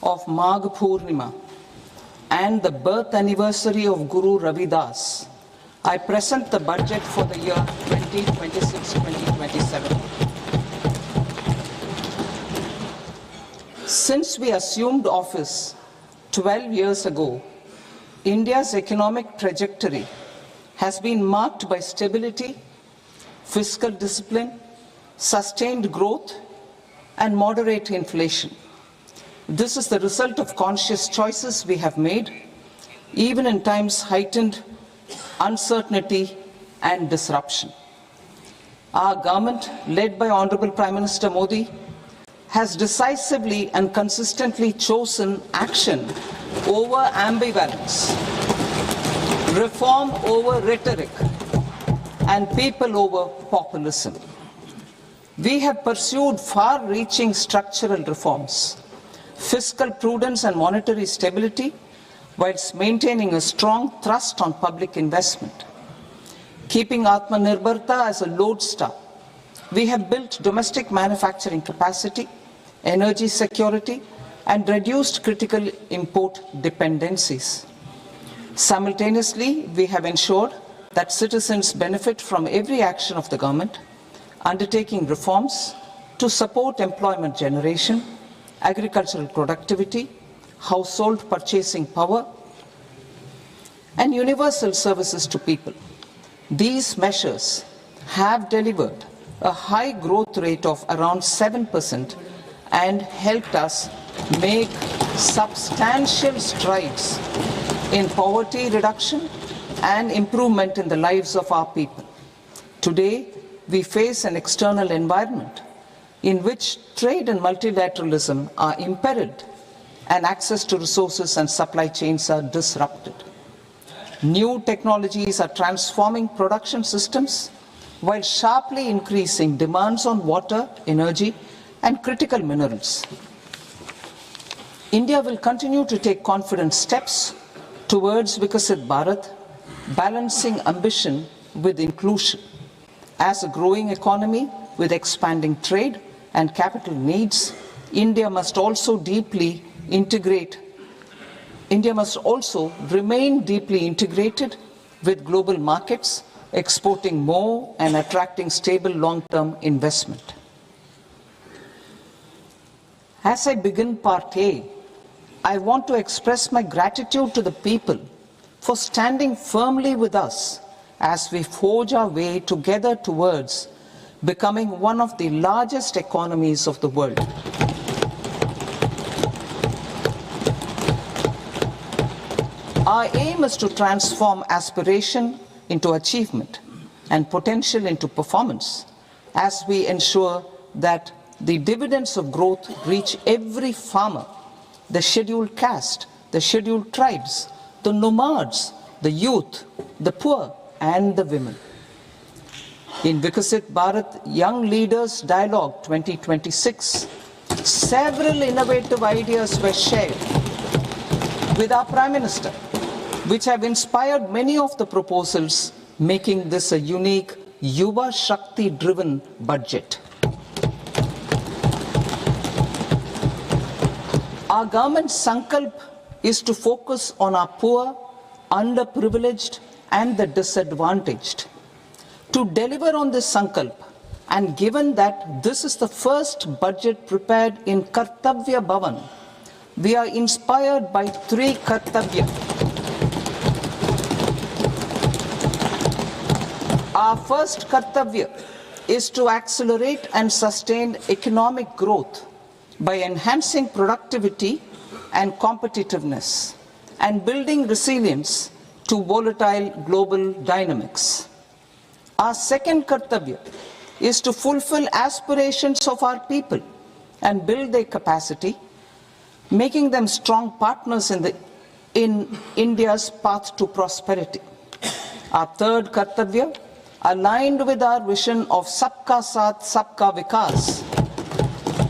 of Magh Purnima and the birth anniversary of Guru Ravidas, I present the budget for the year 2026-2027. Since we assumed office 12 years ago, India's economic trajectory has been marked by stability, fiscal discipline, sustained growth, and moderate inflation. This is the result of conscious choices we have made, even in times heightened uncertainty and disruption. Our government, led by Honorable Prime Minister Modi, has decisively and consistently chosen action over ambivalence, reform over rhetoric, and people over populism. We have pursued far-reaching structural reforms, fiscal prudence and monetary stability, whilst maintaining a strong thrust on public investment. Keeping Atmanirbharta as a lodestar, we have built domestic manufacturing capacity, energy security, and reduced critical import dependencies. Simultaneously, we have ensured that citizens benefit from every action of the government, undertaking reforms to support employment generation, agricultural productivity, household purchasing power, and universal services to people. These measures have delivered a high growth rate of around 7% and helped us make substantial strides in poverty reduction and improvement in the lives of our people. Today, we face an external environment in which trade and multilateralism are imperiled and access to resources and supply chains are disrupted. New technologies are transforming production systems while sharply increasing demands on water, energy, and critical minerals. India will continue to take confident steps towards Vikasit Bharat, balancing ambition with inclusion. As a growing economy with expanding trade and capital needs, India must also remain deeply integrated with global markets, exporting more and attracting stable long-term investment. As I begin Part A, I want to express my gratitude to the people for standing firmly with us as we forge our way together towards becoming one of the largest economies of the world. Our aim is to transform aspiration into achievement and potential into performance as we ensure that the dividends of growth reach every farmer, the scheduled caste, the scheduled tribes, the nomads, the youth, the poor, and the women. In Vikasit Bharat Young Leaders Dialogue 2026, several innovative ideas were shared with our Prime Minister, which have inspired many of the proposals, making this a unique Yuva Shakti-driven budget. Our government's sankalp is to focus on our poor, underprivileged, and the disadvantaged. To deliver on this sankalp, and given that this is the first budget prepared in Kartavya Bhavan, we are inspired by three Kartavya. Our first Kartavya is to accelerate and sustain economic growth by enhancing productivity and competitiveness and building resilience to volatile global dynamics. Our second Kartavya is to fulfill aspirations of our people and build their capacity, making them strong partners in India's path to prosperity. Our third Kartavya, aligned with our vision of Sabka Saath, Sabka Vikas,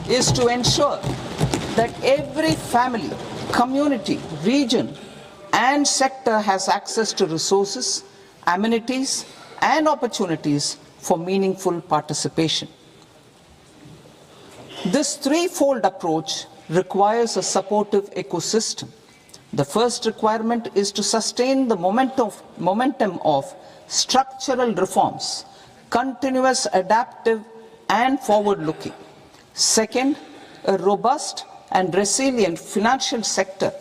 is to ensure that every family, community, region, and sector has access to resources, amenities, and opportunities for meaningful participation. This threefold approach requires a supportive ecosystem. The first requirement is to sustain the momentum of structural reforms, continuous, adaptive, and forward-looking. Second, a robust and resilient financial sector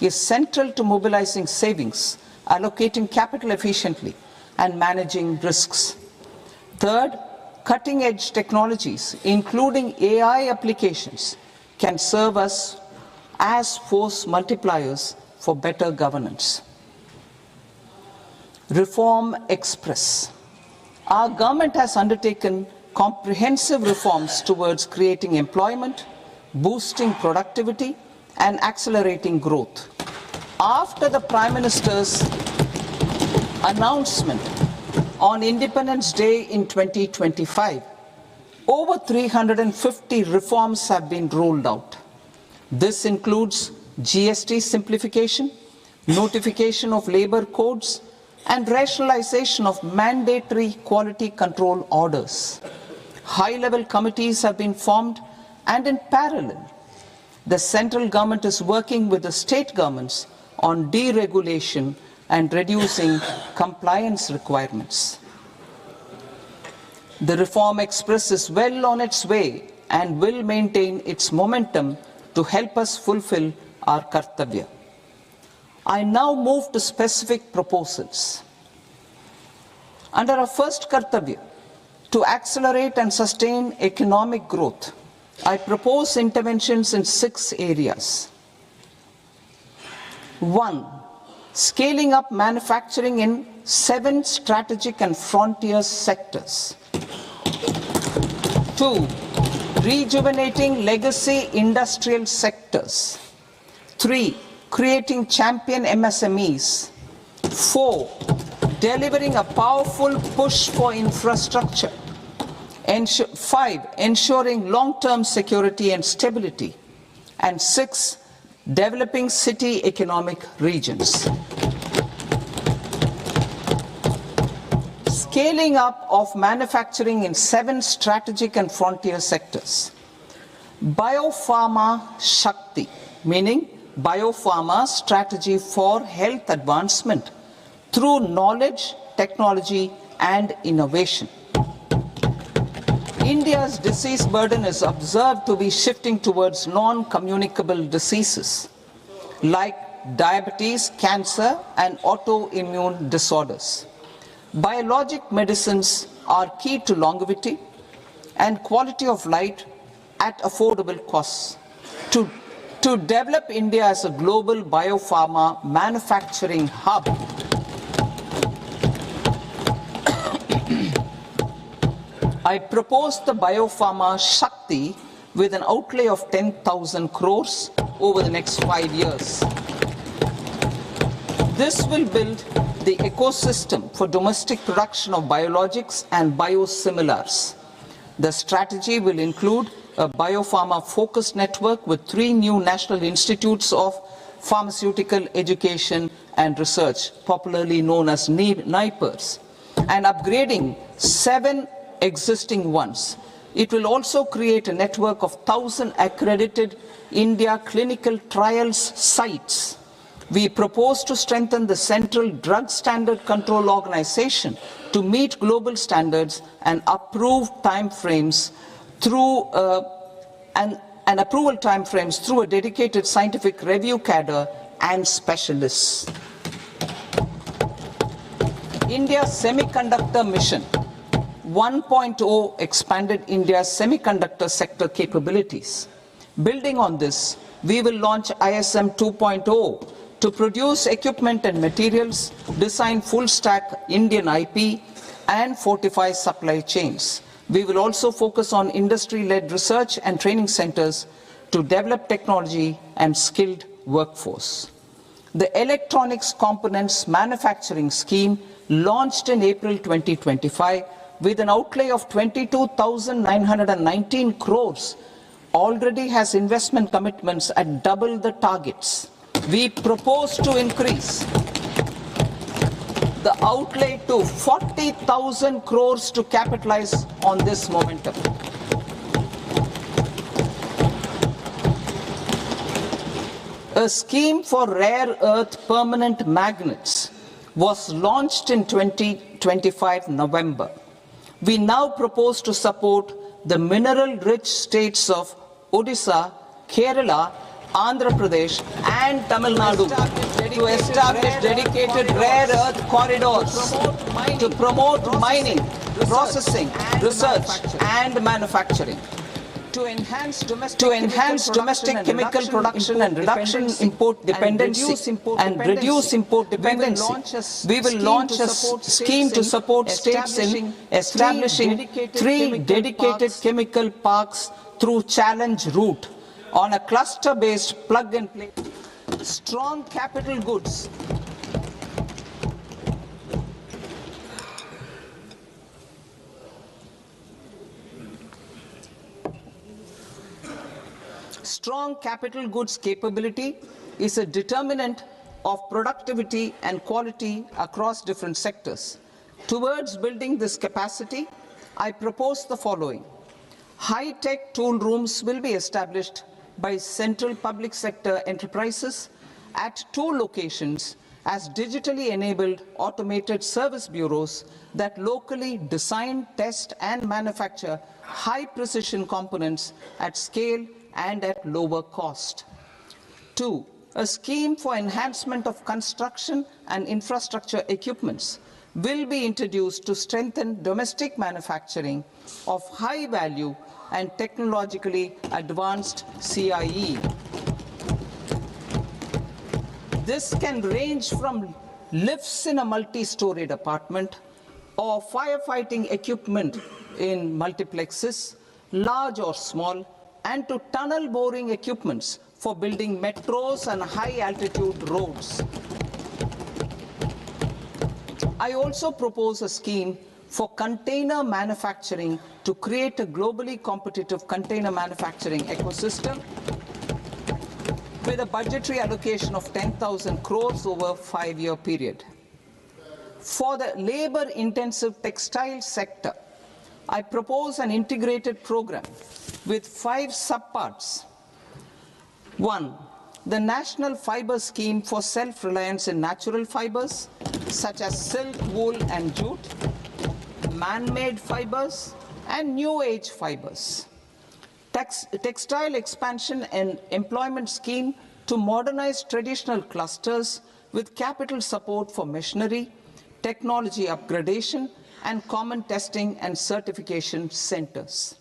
is central to mobilizing savings, allocating capital efficiently, and managing risks. Third, cutting-edge technologies, including AI applications, can serve us as force multipliers for better governance. Reform Express. Our government has undertaken comprehensive reforms towards creating employment, boosting productivity, and accelerating growth. After the Prime Minister's announcement on Independence Day in 2025, over 350 reforms have been rolled out. This includes GST simplification, notification of labor codes, and rationalization of mandatory quality control orders. High-level committees have been formed, and in parallel, the central government is working with the state governments on deregulation and reducing compliance requirements. The Reform Express is well on its way and will maintain its momentum to help us fulfill our kartavya. I now move to specific proposals. Under our first kartavya, to accelerate and sustain economic growth, I propose interventions in 6 areas. 1. Scaling up manufacturing in 7 strategic and frontier sectors. 2. Rejuvenating legacy industrial sectors. 3. Creating champion MSMEs. 4. Delivering a powerful push for infrastructure. 5. Ensuring long-term security and stability. And 6. Developing city economic regions. Scaling up of manufacturing in 7 strategic and frontier sectors. Biopharma Shakti, meaning biopharma strategy for health advancement through knowledge, technology, and innovation. India's disease burden is observed to be shifting towards non-communicable diseases like diabetes, cancer, and autoimmune disorders. Biologic medicines are key to longevity and quality of life at affordable costs. To develop India as a global biopharma manufacturing hub, I propose the Biopharma Shakti with an outlay of 10,000 crores over the next 5 years. This will build the ecosystem for domestic production of biologics and biosimilars. The strategy will include a biopharma-focused network with 3 new national institutes of pharmaceutical education and research, popularly known as NIPERs, and upgrading 7 existing ones. It will also create a network of 1,000 accredited India clinical trials sites. We propose to strengthen the Central Drug Standard Control Organization to meet global standards and approve timeframes through approval timeframes through a dedicated scientific review cadre and specialists. India's Semiconductor Mission 1.0 expanded India's semiconductor sector capabilities. Building on this, we will launch ISM 2.0 to produce equipment and materials, design full-stack Indian IP, and fortify supply chains. We will also focus on industry-led research and training centers to develop technology and skilled workforce. The Electronics Components Manufacturing Scheme, launched in April 2025, with an outlay of 22,919 crores, already has investment commitments at double the targets. We propose to increase the outlay to 40,000 crores to capitalize on this momentum. A scheme for rare earth permanent magnets was launched in 2025 November. We now propose to support the mineral-rich states of Odisha, Kerala, Andhra Pradesh and Tamil Nadu to establish dedicated rare earth corridors to promote mining, processing, research and manufacturing. To enhance domestic chemical production and reduction import dependency and reduce import dependency, we will launch a scheme to support states in establishing 3 dedicated chemical parks through challenge route on a cluster-based plug-and-play. Strong capital goods. Strong capital goods capability is a determinant of productivity and quality across different sectors. Towards building this capacity, I propose the following. High-tech tool rooms will be established by central public sector enterprises at 2 locations as digitally enabled automated service bureaus that locally design, test and manufacture high-precision components at scale and at lower cost. 2. A scheme for enhancement of construction and infrastructure equipments will be introduced to strengthen domestic manufacturing of high value and technologically advanced CIE. This can range from lifts in a multi-storied apartment or firefighting equipment in multiplexes, large or small, and to tunnel boring equipments for building metros and high-altitude roads. I also propose a scheme for container manufacturing to create a globally competitive container manufacturing ecosystem with a budgetary allocation of 10,000 crores over a 5-year period. For the labor-intensive textile sector, I propose an integrated program with 5 subparts. 1. The National Fiber Scheme for self-reliance in natural fibers, such as silk, wool and jute, man-made fibers, and new-age fibers. Textile expansion and employment scheme to modernize traditional clusters with capital support for machinery, technology upgradation, and common testing and certification centers.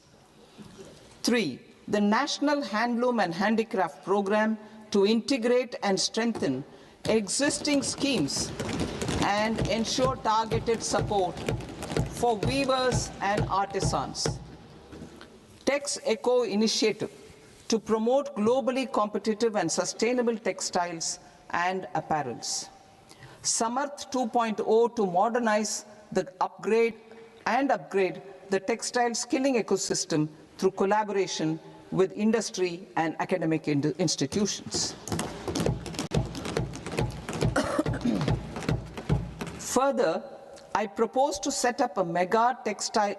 3. The National Handloom and Handicraft Program to integrate and strengthen existing schemes and ensure targeted support for weavers and artisans. Tex Eco Initiative to promote globally competitive and sustainable textiles and apparels. Samarth 2.0 to modernize the upgrade the textile skilling ecosystem through collaboration with industry and academic institutions. Further, I propose to set up mega textile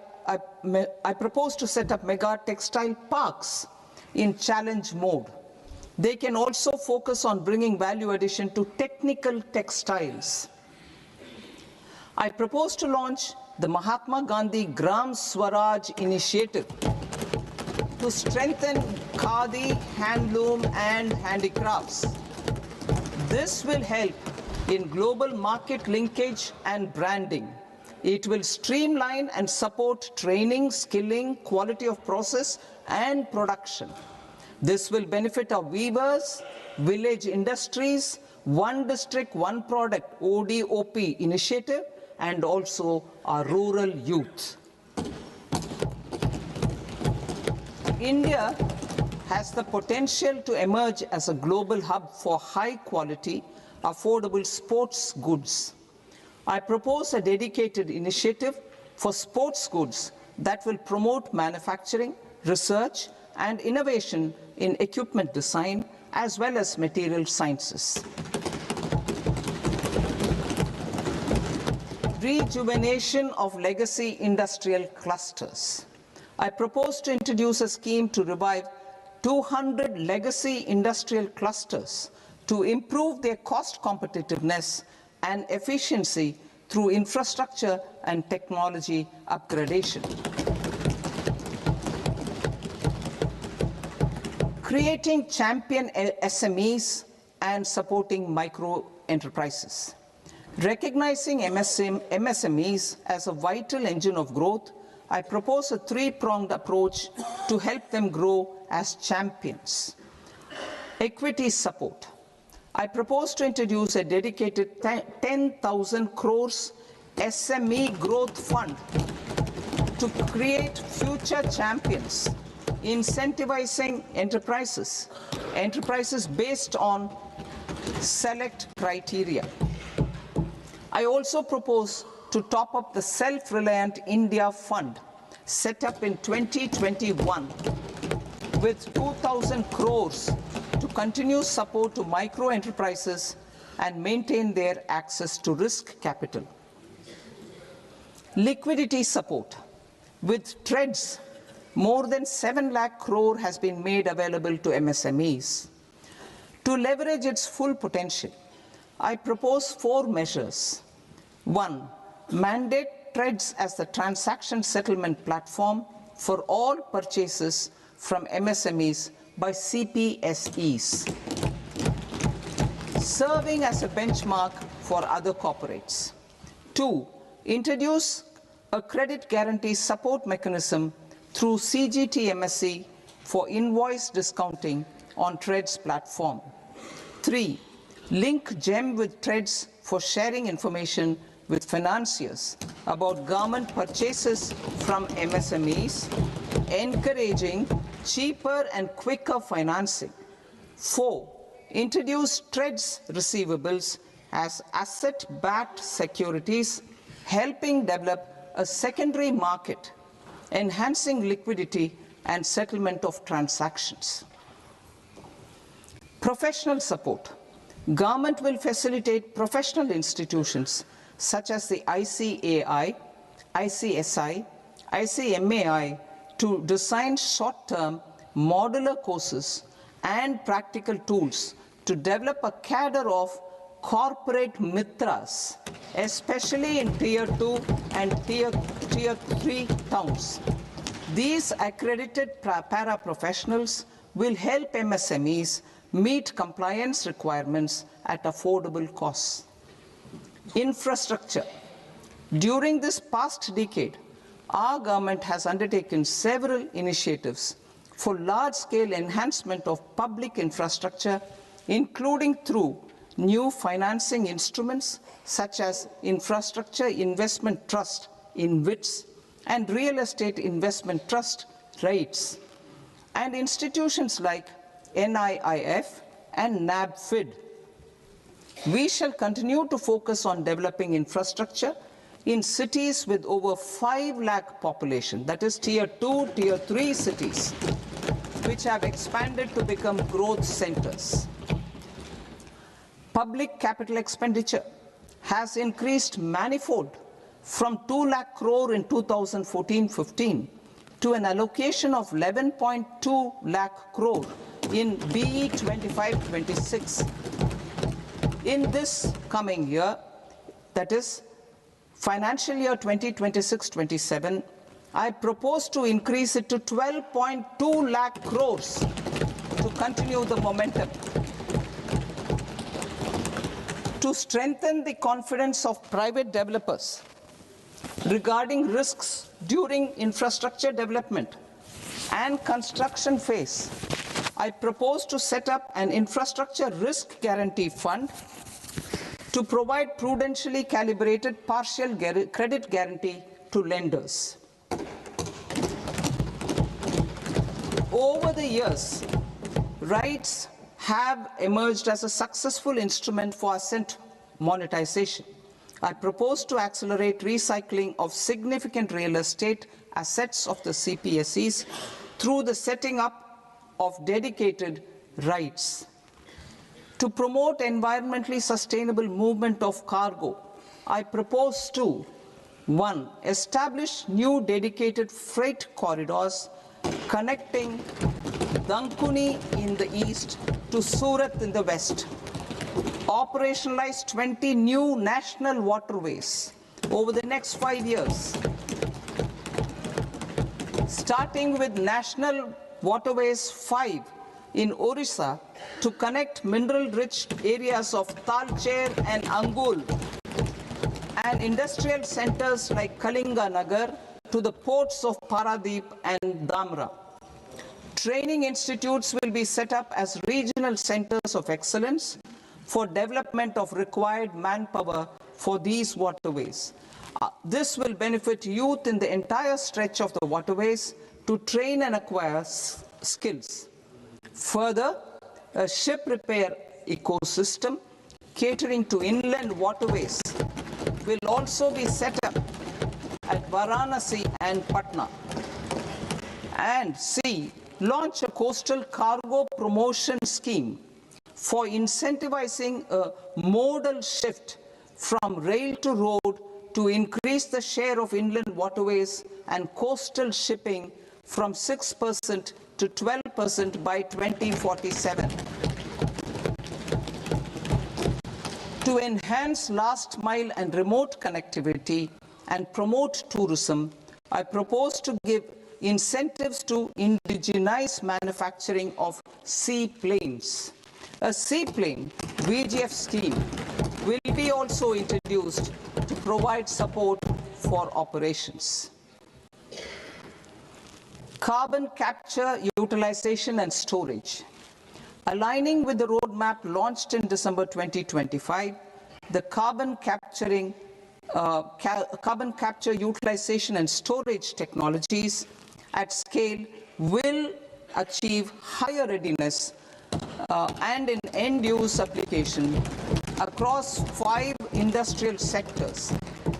parks in challenge mode. They can also focus on bringing value addition to technical textiles. I propose to launch the Mahatma Gandhi Gram Swaraj initiative to strengthen khadi, handloom and handicrafts. This will help in global market linkage and branding. It will streamline and support training, skilling, quality of process and production. This will benefit our weavers, village industries, one district, one product ODOP initiative, and also our rural youth. India has the potential to emerge as a global hub for high quality, affordable sports goods. I propose a dedicated initiative for sports goods that will promote manufacturing, research, and innovation in equipment design as well as material sciences. Rejuvenation of legacy industrial clusters. I propose to introduce a scheme to revive 200 legacy industrial clusters to improve their cost competitiveness and efficiency through infrastructure and technology upgradation. Creating champion SMEs and supporting micro enterprises. Recognizing MSMEs as a vital engine of growth, I propose a three-pronged approach to help them grow as champions. Equity support. I propose to introduce a dedicated 10,000 crores SME growth fund to create future champions, incentivizing enterprises based on select criteria. I also propose to top up the Self-Reliant India Fund set up in 2021 with 2,000 crores to continue support to micro enterprises and maintain their access to risk capital. Liquidity support. With TREDS, more than 7 lakh crore has been made available to MSMEs. To leverage its full potential, I propose 4 measures. 1. Mandate TREDS as the transaction settlement platform for all purchases from MSMEs by CPSEs, serving as a benchmark for other corporates. 2. Introduce a credit guarantee support mechanism through CGTMSE for invoice discounting on TREDS platform. 3. Link GEM with TREDS for sharing information with financiers about government purchases from MSMEs, encouraging cheaper and quicker financing. 4. Introduce TREDS receivables as asset-backed securities, helping develop a secondary market, enhancing liquidity and settlement of transactions. Professional support. Government will facilitate professional institutions such as the ICAI, ICSI, ICMAI to design short-term modular courses and practical tools to develop a cadre of corporate mitras, especially in Tier 2 and Tier 3 towns. These accredited para-professionals will help MSMEs meet compliance requirements at affordable costs. Infrastructure. During this past decade, our government has undertaken several initiatives for large-scale enhancement of public infrastructure, including through new financing instruments such as Infrastructure Investment Trust (InvITs) and Real Estate Investment Trust (REITs), and institutions like NIIF and NABFID. We shall continue to focus on developing infrastructure in cities with over 5 lakh population, that is Tier 2, Tier 3 cities, which have expanded to become growth centers. Public capital expenditure has increased manifold from 2 lakh crore in 2014-15 to an allocation of 11.2 lakh crore in BE 25-26. In this coming year, that is financial year 2026-27, I propose to increase it to 12.2 lakh crores to continue the momentum. To strengthen the confidence of private developers regarding risks during infrastructure development and construction phase, I propose to set up an infrastructure risk guarantee fund to provide prudentially calibrated partial credit guarantee to lenders. Over the years, REITs have emerged as a successful instrument for asset monetization. I propose to accelerate recycling of significant real estate assets of the CPSEs through the setting up of dedicated REITs. To promote environmentally sustainable movement of cargo, I propose to 1. Establish new dedicated freight corridors connecting Dankuni in the east to Surat in the west, operationalize 20 new national waterways over the next 5 years, starting with National Waterways 5 in Odisha to connect mineral-rich areas of Talcher and Angul and industrial centers like Kalinga Nagar to the ports of Paradeep and Dhamra. Training institutes will be set up as regional centers of excellence for development of required manpower for these waterways. This will benefit youth in the entire stretch of the waterways to train and acquire skills. Further, a ship repair ecosystem catering to inland waterways will also be set up at Varanasi and Patna. And C, launch a coastal cargo promotion scheme for incentivizing a modal shift from rail to road to increase the share of inland waterways and coastal shipping from 6% to 12% by 2047. To enhance last mile and remote connectivity and promote tourism, I propose to give incentives to indigenize manufacturing of seaplanes. A seaplane VGF scheme will be also introduced to provide support for operations. Carbon capture, utilization and storage. Aligning with the roadmap launched in December 2025, the carbon capture, utilization and storage technologies at scale will achieve higher readiness and in end-use application across 5 industrial sectors,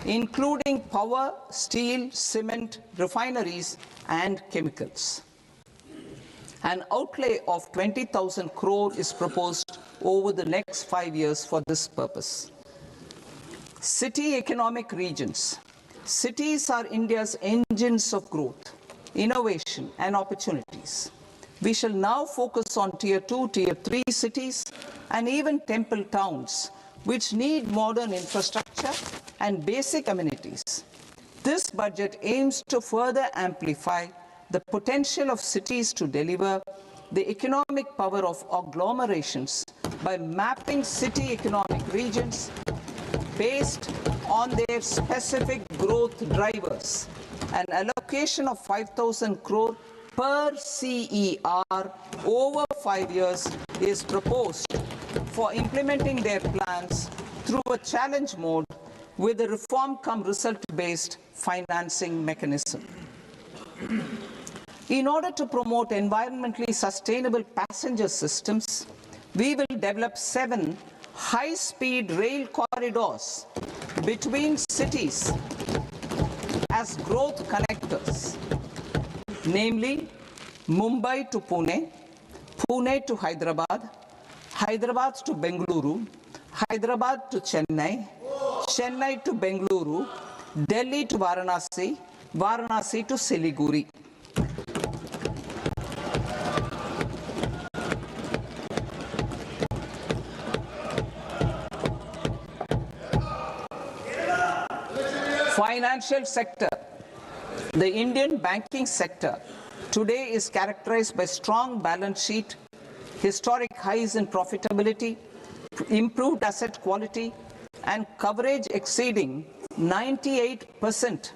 including power, steel, cement, refineries, and chemicals. An outlay of 20,000 crore is proposed over the next 5 years for this purpose. City economic regions. Cities are India's engines of growth, innovation, and opportunities. We shall now focus on Tier 2, Tier 3 cities, and even temple towns, which need modern infrastructure and basic amenities. This budget aims to further amplify the potential of cities to deliver the economic power of agglomerations by mapping city economic regions based on their specific growth drivers. An allocation of 5,000 crore per CER over 5 years is proposed for implementing their plans through a challenge mode with a reform-cum-result-based financing mechanism. In order to promote environmentally sustainable passenger systems, we will develop 7 high-speed rail corridors between cities as growth connectors, namely Mumbai to Pune, Pune to Hyderabad, Hyderabad to Bengaluru, Hyderabad to Chennai, Chennai to Bengaluru, Delhi to Varanasi, Varanasi to Siliguri. Financial sector. The Indian banking sector today is characterized by strong balance sheet, historic highs in profitability, improved asset quality, and coverage exceeding 98%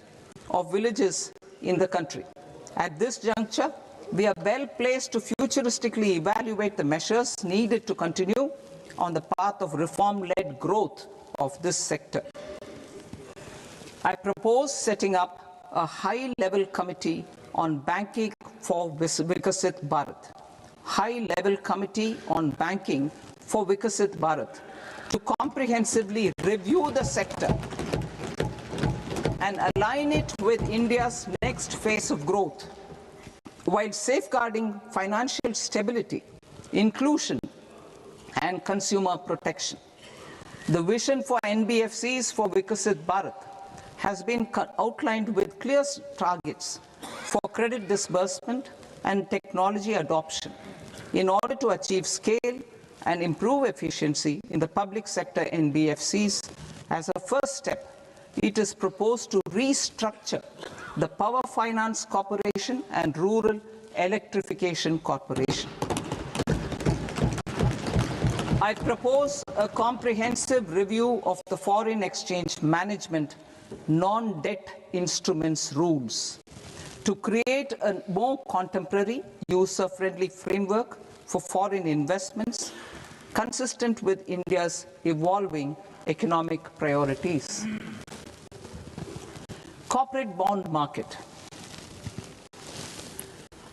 of villages in the country. At this juncture, we are well placed to futuristically evaluate the measures needed to continue on the path of reform-led growth of this sector. I propose setting up a high-level committee on banking for Vikasit Bharat. High-level committee on banking for Vikasit Bharat to comprehensively review the sector and align it with India's next phase of growth, while safeguarding financial stability, inclusion, and consumer protection. The vision for NBFCs for Vikasit Bharat has been outlined with clear targets for credit disbursement and technology adoption in order to achieve scale and improve efficiency in the public sector NBFCs. As a first step, it is proposed to restructure the Power Finance Corporation and Rural Electrification Corporation. I propose a comprehensive review of the foreign exchange management non-debt instruments rules to create a more contemporary, user-friendly framework for foreign investments consistent with India's evolving economic priorities. Corporate bond market.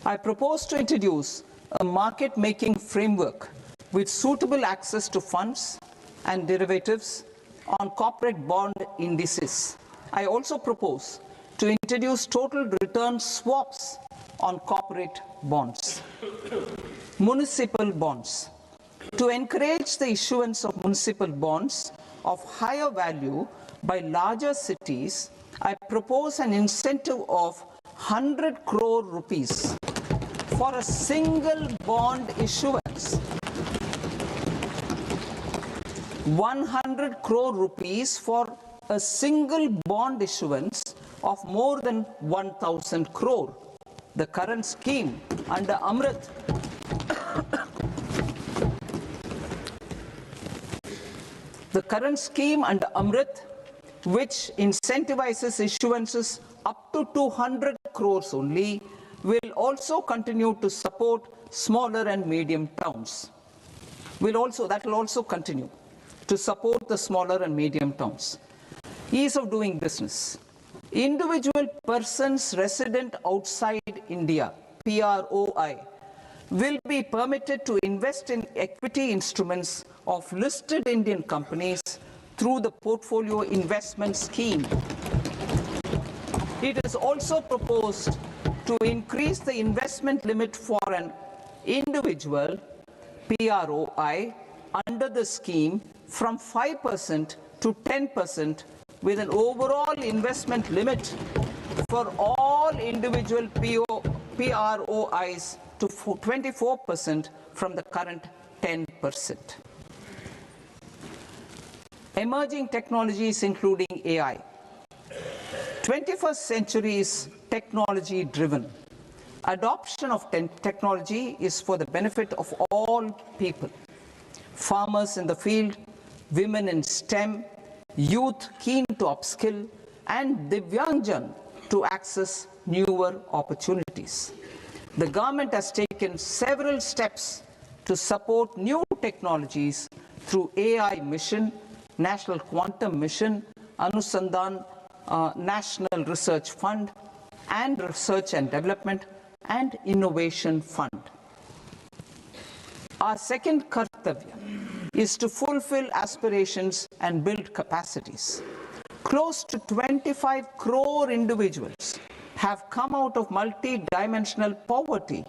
I propose to introduce a market-making framework with suitable access to funds and derivatives on corporate bond indices. I also propose to introduce total return swaps on corporate bonds. Municipal bonds. To encourage the issuance of municipal bonds of higher value by larger cities, I propose an incentive of 100 crore rupees for a single bond issuance. 100 crore rupees for a single bond issuance of more than 1,000 crore. The current scheme under Amrit which incentivizes issuances up to 200 crores only, will also continue to support smaller and medium towns. That will also continue to support the smaller and medium towns. Ease of doing business. Individual persons resident outside India, PROI, will be permitted to invest in equity instruments of listed Indian companies through the Portfolio Investment Scheme. It is also proposed to increase the investment limit for an individual PROI under the scheme from 5% to 10%, with an overall investment limit for all individual PROIs to 24% from the current 10%. Emerging technologies including AI. 21st century is technology driven. Adoption of technology is for the benefit of all people. Farmers in the field, women in STEM, youth keen to upskill, and Divyangjan to access newer opportunities. The government has taken several steps to support new technologies through AI Mission, National Quantum Mission, Anusandhan National Research Fund, and Research and Development and Innovation Fund. Our second kartavya is to fulfill aspirations and build capacities. Close to 25 crore individuals have come out of multi-dimensional poverty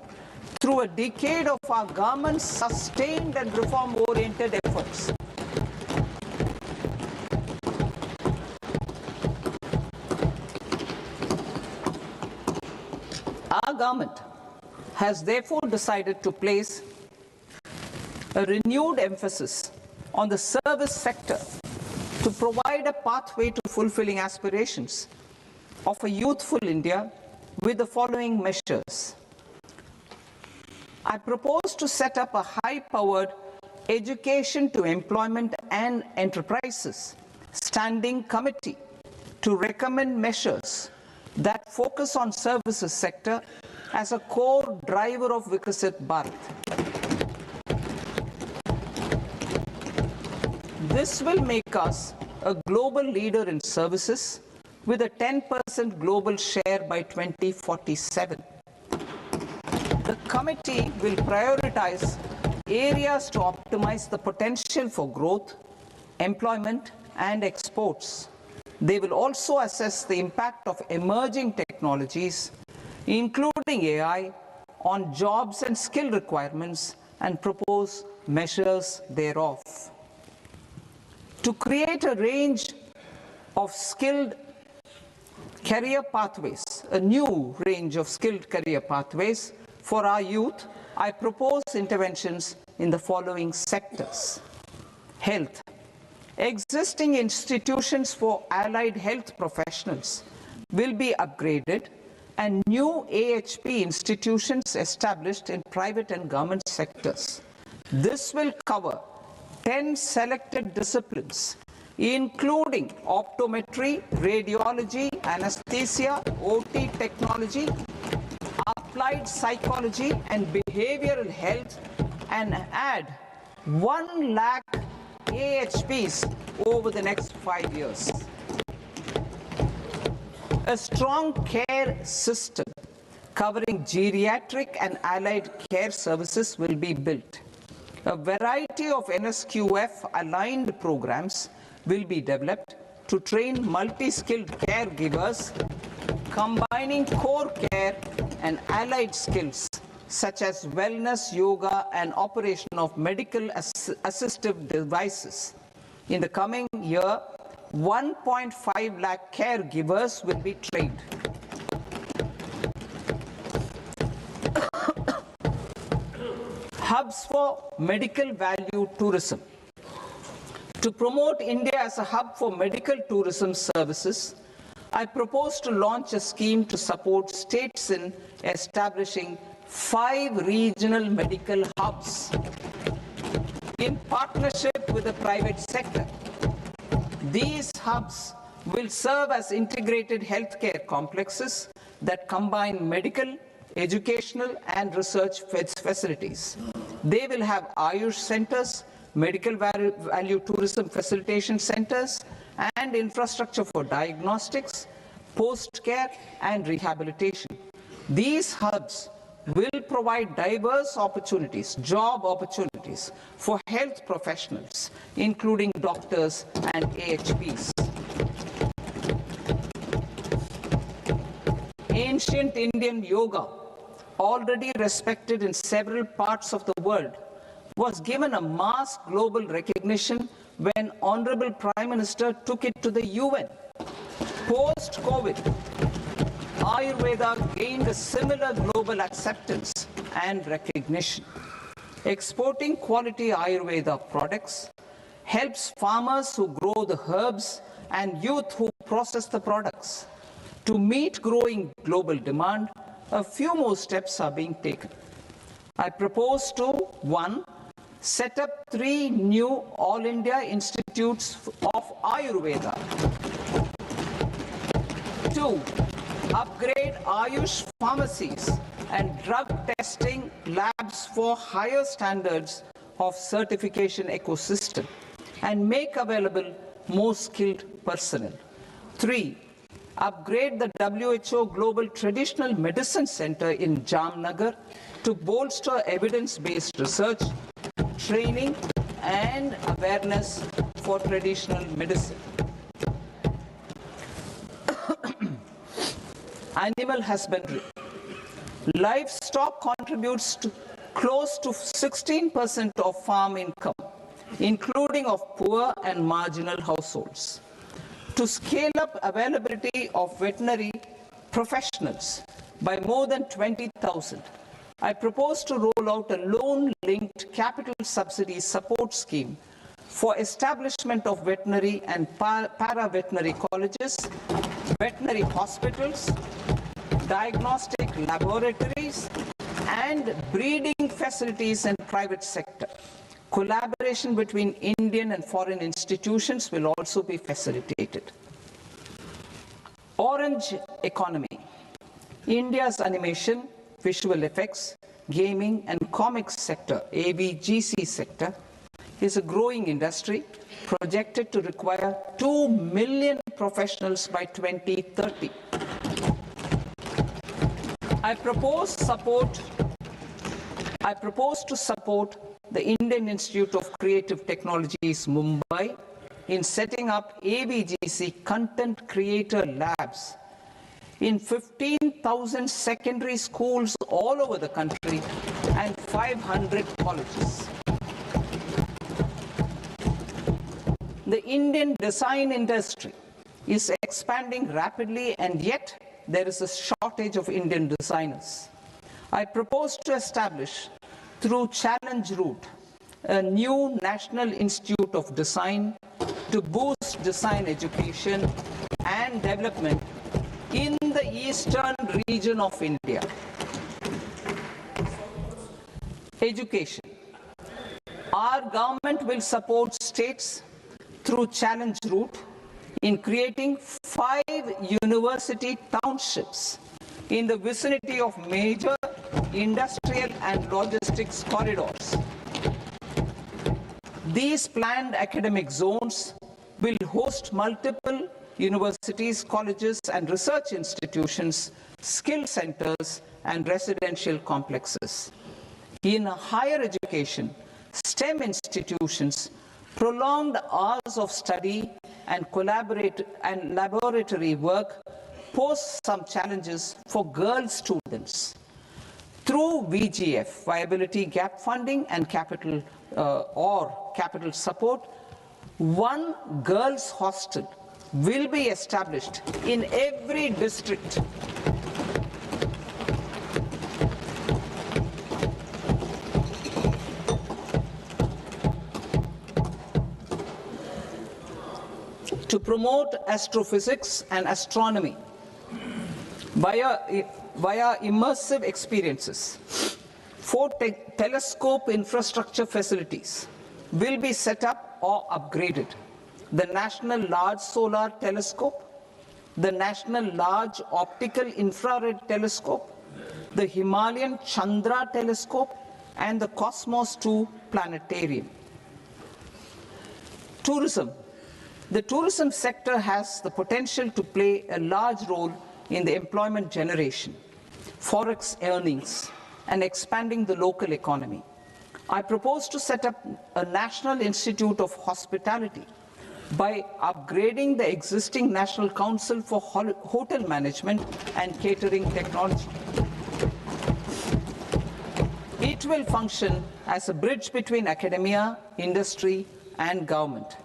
through a decade of our government's sustained and reform-oriented efforts. Our government has therefore decided to place a renewed emphasis on the service sector to provide a pathway to fulfilling aspirations of a youthful India with the following measures. I propose to set up a high-powered Education to Employment and Enterprises Standing Committee to recommend measures that focus on services sector as a core driver of Viksit Bharat. This will make us a global leader in services with a 10% global share by 2047. The committee will prioritize areas to optimize the potential for growth, employment, and exports. They will also assess the impact of emerging technologies, including AI, on jobs and skill requirements and propose measures thereof. To create a range of skilled career pathways, a new range of skilled career pathways for our youth, I propose interventions in the following sectors. Health. Existing institutions for allied health professionals will be upgraded and new AHP institutions established in private and government sectors. This will cover 10 selected disciplines, including optometry, radiology, anesthesia, OT technology, applied psychology and behavioral health, and add 1 lakh AHPs over the next 5 years. A strong care system covering geriatric and allied care services will be built. A variety of NSQF-aligned programs will be developed to train multi-skilled caregivers, combining core care and allied skills such as wellness, yoga, and operation of medical assistive devices. In the coming year, 1.5 lakh caregivers will be trained. Hubs for medical value tourism. To promote India as a hub for medical tourism services, I propose to launch a scheme to support states in establishing 5 regional medical hubs in partnership with the private sector. These hubs will serve as integrated healthcare complexes that combine medical, educational, and research facilities. They will have Ayush centers, medical value tourism facilitation centers, and infrastructure for diagnostics, post-care, and rehabilitation. These hubs will provide diverse opportunities, job opportunities for health professionals, including doctors and AHPs. Ancient Indian yoga, already respected in several parts of the world, was given a mass global recognition when Honorable Prime Minister took it to the UN. Post-COVID, Ayurveda gained a similar global acceptance and recognition. Exporting quality Ayurveda products helps farmers who grow the herbs and youth who process the products. To meet growing global demand, a few more steps are being taken. I propose to 1. Set up 3 new All India Institutes of Ayurveda. 2. Upgrade Ayush pharmacies and drug testing labs for higher standards of certification ecosystem and make available more skilled personnel. 3. Upgrade the WHO Global Traditional Medicine Center in Jamnagar to bolster evidence-based research, training, and awareness for traditional medicine. Animal husbandry. Livestock contributes to close to 16% of farm income, including of poor and marginal households. To scale up availability of veterinary professionals by more than 20,000, I propose to roll out a loan-linked capital subsidy support scheme for establishment of veterinary and para-veterinary colleges, veterinary hospitals, diagnostic laboratories, and breeding facilities in private sector. Collaboration between Indian and foreign institutions will also be facilitated. Orange economy. India's animation, visual effects, gaming and comics sector, AVGC sector, is a growing industry projected to require 2 million professionals by 2030. I propose to support the Indian Institute of Creative Technologies, Mumbai, in setting up AVGC content creator labs in 15,000 secondary schools all over the country and 500 colleges. The Indian design industry is expanding rapidly, and yet there is a shortage of Indian designers. I propose to establish, through challenge route, a new National Institute of Design to boost design education and development in the eastern region of India. Education. Our government will support states through challenge route in creating 5 university townships in the vicinity of major industrial and logistics corridors. These planned academic zones will host multiple universities, colleges, and research institutions, skill centers, and residential complexes. In higher education, STEM institutions, prolonged hours of study and laboratory work pose some challenges for girl students. Through VGF, Viability Gap Funding and capital support, one girls' hostel will be established in every district. To promote astrophysics and astronomy via immersive experiences. 4 telescope infrastructure facilities will be set up or upgraded. The National Large Solar Telescope, the National Large Optical Infrared Telescope, the Himalayan Chandra Telescope, and the Cosmos 2 Planetarium. Tourism. The tourism sector has the potential to play a large role in the employment generation, forex earnings, and expanding the local economy. I propose to set up a National Institute of Hospitality by upgrading the existing National Council for Hotel Management and Catering Technology. It will function as a bridge between academia, industry, and government.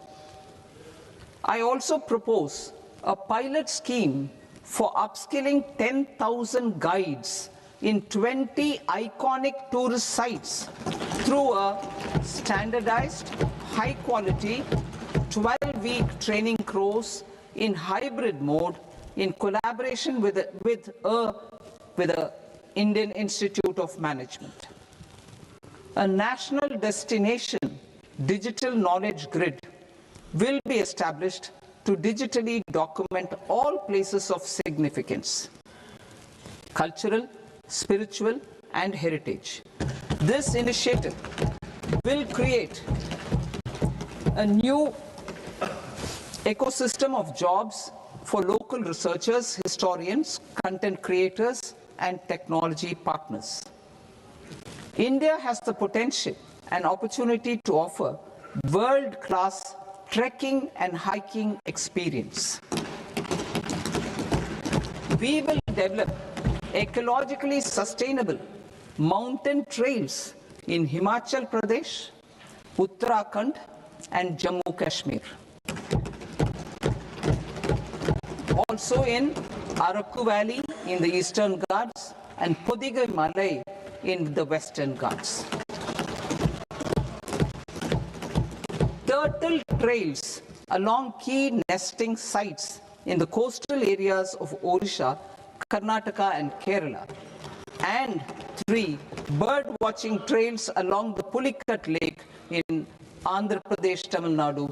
I also propose a pilot scheme for upskilling 10,000 guides in 20 iconic tourist sites through a standardized, high-quality, 12-week training course in hybrid mode in collaboration with the Indian Institute of Management. A national destination digital knowledge grid will be established to digitally document all places of significance, cultural, spiritual, and heritage. This initiative will create a new ecosystem of jobs for local researchers, historians, content creators, and technology partners. India has the potential and opportunity to offer world-class trekking and hiking experience. We will develop ecologically sustainable mountain trails in Himachal Pradesh, Uttarakhand, and Jammu Kashmir. Also in Araku Valley in the Eastern Ghats and Podigai Malai in the Western Ghats. Turtle trails along key nesting sites in the coastal areas of Odisha, Karnataka, and Kerala. And 3 bird watching trails along the Pulikat Lake in Andhra Pradesh, Tamil Nadu.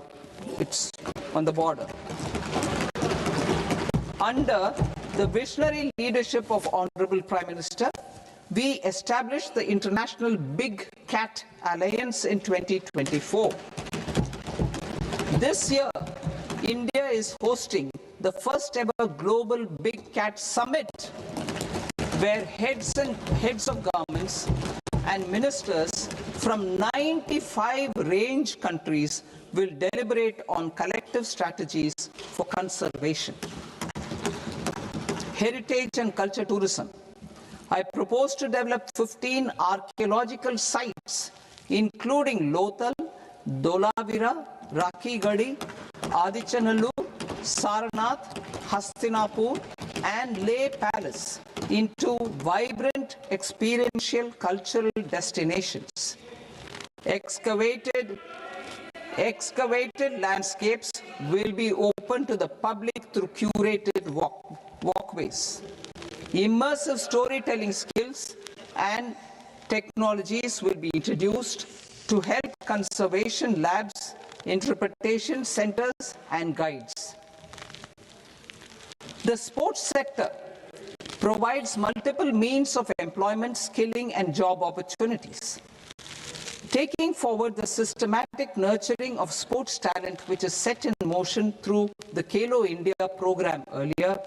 It's on the border. Under the visionary leadership of Honorable Prime Minister, we established the International Big Cat Alliance in 2024. This year, India is hosting the first ever Global Big Cat Summit, where heads of governments and ministers from 95 range countries will deliberate on collective strategies for conservation. Heritage and culture tourism. I propose to develop 15 archaeological sites, including Lothal, Dolavira, Rakhi Gadi, Adichanallur, Sarnath, Hastinapur, and Leh Palace into vibrant experiential cultural destinations. Excavated landscapes will be open to the public through curated walkways. Immersive storytelling skills and technologies will be introduced to help conservation labs, interpretation centers, and guides. The sports sector provides multiple means of employment, skilling, and job opportunities. Taking forward the systematic nurturing of sports talent which is set in motion through the Khelo India program earlier,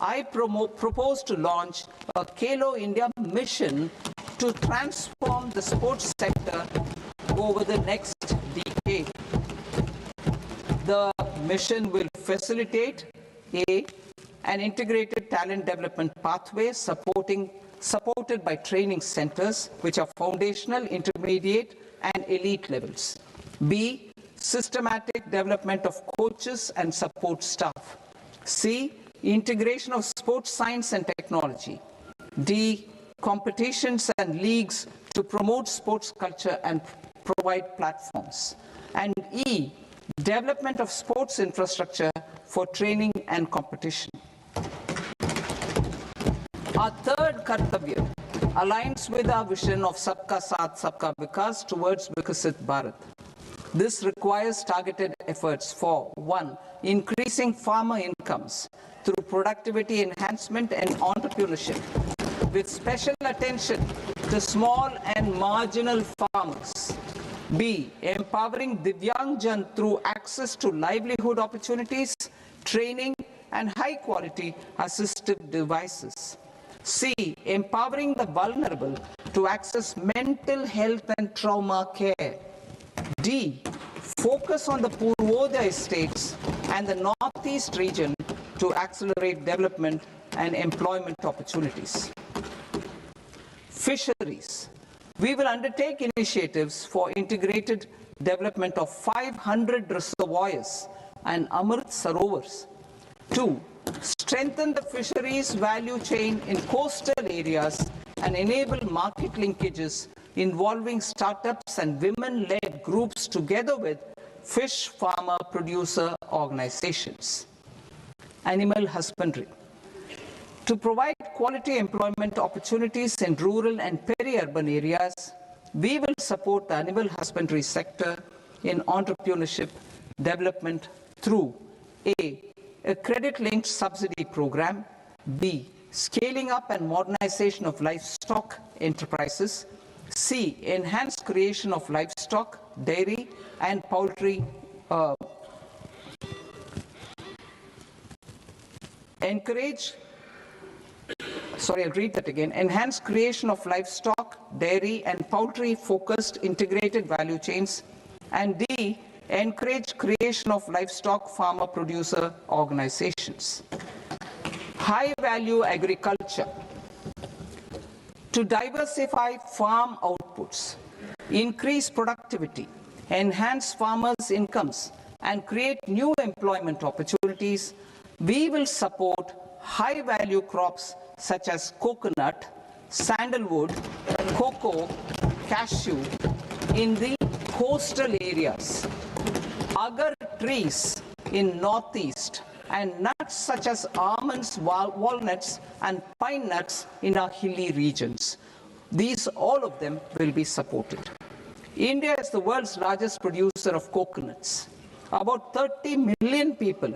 I propose to launch a Khelo India mission to transform the sports sector over the next decade. The mission will facilitate an integrated talent development pathway supported by training centers which are foundational, intermediate, and elite levels. B, systematic development of coaches and support staff. C, integration of sports science and technology. D, competitions and leagues to promote sports culture and provide platforms. And E, development of sports infrastructure for training and competition. Our third Kartavya aligns with our vision of Sabka Saath, Sabka Vikas towards Vikasit Bharat. This requires targeted efforts for 1. Increasing farmer incomes through productivity enhancement and entrepreneurship, with special attention to small and marginal farmers. B. Empowering Divyangjan through access to livelihood opportunities, training, and high-quality assistive devices. C. Empowering the vulnerable to access mental health and trauma care. D. Focus on the Purvodaya states and the Northeast region to accelerate development and employment opportunities. Fisheries. We will undertake initiatives for integrated development of 500 reservoirs and Amrit Sarovars. 2. Strengthen the fisheries value chain in coastal areas and enable market linkages involving startups and women-led groups together with fish farmer producer organizations. Animal husbandry. To provide quality employment opportunities in rural and peri-urban areas, we will support the animal husbandry sector in entrepreneurship development through a credit-linked subsidy program, B, scaling up and modernization of livestock enterprises, C, enhanced creation of livestock, dairy, and poultry enhanced creation of livestock, dairy, and poultry-focused integrated value chains, and D, encourage creation of livestock farmer-producer organizations. High-value agriculture. To diversify farm outputs, increase productivity, enhance farmers' incomes, and create new employment opportunities, we will support high-value crops such as coconut, sandalwood, cocoa, cashew in the coastal areas, agar trees in northeast, and nuts such as almonds, walnuts, and pine nuts in our hilly regions. All of them will be supported. India is the world's largest producer of coconuts. About 30 million people,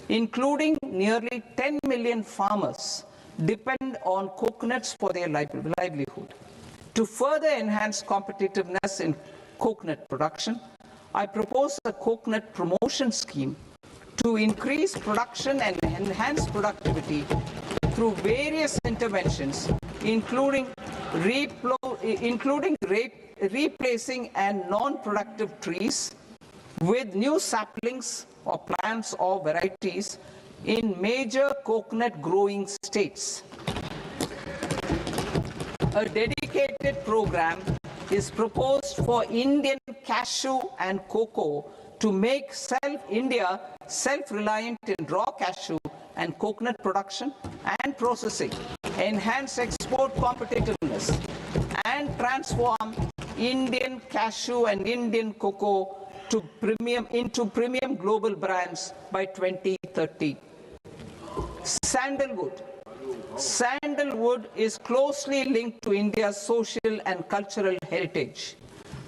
including nearly 10 million farmers, depend on coconuts for their livelihood. To further enhance competitiveness in coconut production, I propose a coconut promotion scheme to increase production and enhance productivity through various interventions, including replacing and non-productive trees with new saplings or plants or varieties in major coconut growing states. A dedicated program is proposed for Indian cashew and cocoa to make India self-reliant in raw cashew and coconut production and processing, enhance export competitiveness, and transform Indian cashew and Indian cocoa into premium global brands by 2030. Sandalwood. Sandalwood is closely linked to India's social and cultural heritage.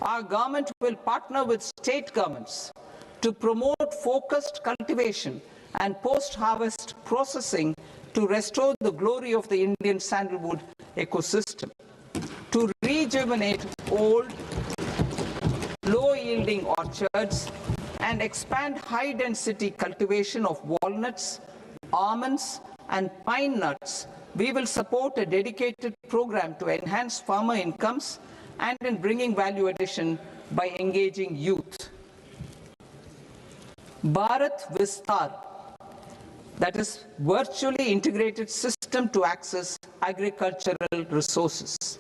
Our government will partner with state governments to promote focused cultivation and post-harvest processing to restore the glory of the Indian sandalwood ecosystem, to rejuvenate old, low-yielding orchards and expand high-density cultivation of walnuts, almonds, and pine nuts. We will support a dedicated program to enhance farmer incomes and in bringing value addition by engaging youth. Bharat Vistar, that is virtually integrated system to access agricultural resources.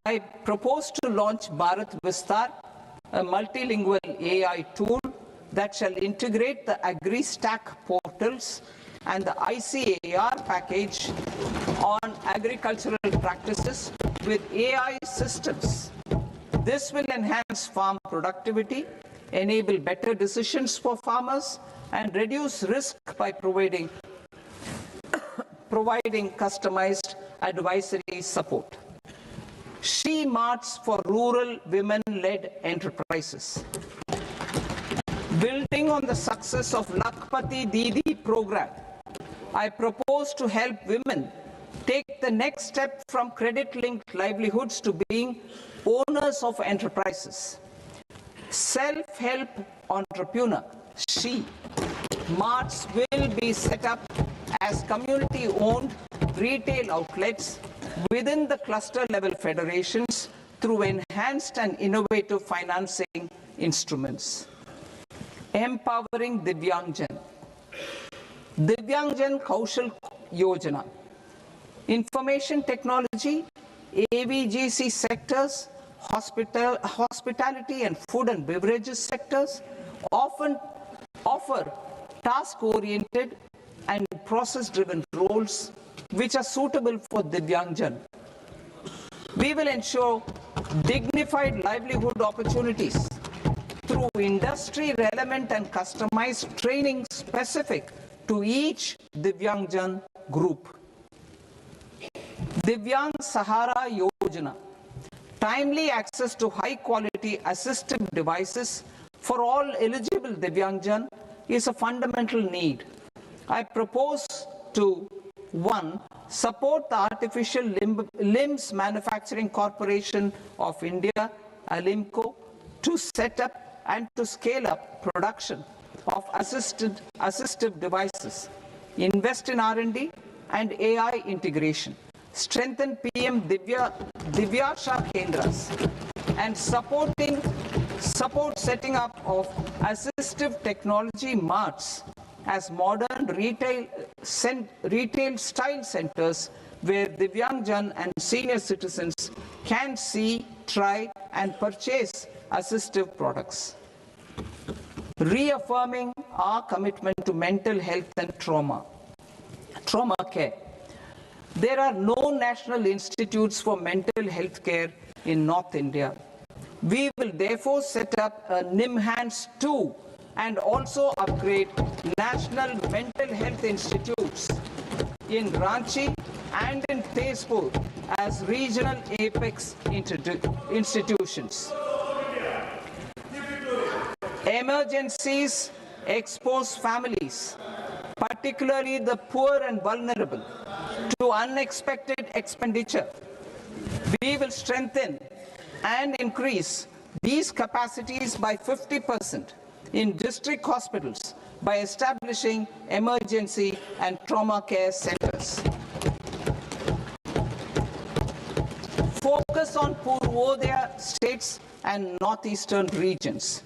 I propose to launch Bharat Vistar, a multilingual AI tool that shall integrate the AgriStack portals and the ICAR package on agricultural practices with AI systems. This will enhance farm productivity, enable better decisions for farmers, and reduce risk by providing customized advisory support. She Marts for rural women-led enterprises. Building on the success of Lakpati Didi program, I propose to help women take the next step from credit-linked livelihoods to being owners of enterprises. Self-help entrepreneur, She Marts will be set up as community-owned retail outlets within the cluster-level federations through enhanced and innovative financing instruments. Empowering Divyangjan. Divyangjan Kaushal Yojana. Information technology, AVGC sectors, hospitality and food and beverages sectors often offer task-oriented and process-driven roles which are suitable for Divyangjan. We will ensure dignified livelihood opportunities through industry-relevant and customized training specific to each Divyangjan group. Divyang Sahara Yojana. Timely access to high-quality assistive devices for all eligible Divyangjan is a fundamental need. I propose to 1. Support the Artificial Limbs Manufacturing Corporation of India, ALIMCO, to set up and to scale up production of assistive devices, invest in R&D and AI integration, strengthen PM Divyasha Kendras, and support setting up of assistive technology marts as modern retail style centers where Divyangjan and senior citizens can see, try and purchase assistive products. Reaffirming our commitment to mental health and trauma care. There are no national institutes for mental health care in North India. We will therefore set up a NIMHANS 2 and also upgrade national mental health institutes in Ranchi and in Tezpur as regional apex institutions. Emergencies expose families, particularly the poor and vulnerable, to unexpected expenditure. We will strengthen and increase these capacities by 50% in district hospitals by establishing emergency and trauma care centers. Focus on Purvodaya states and northeastern regions.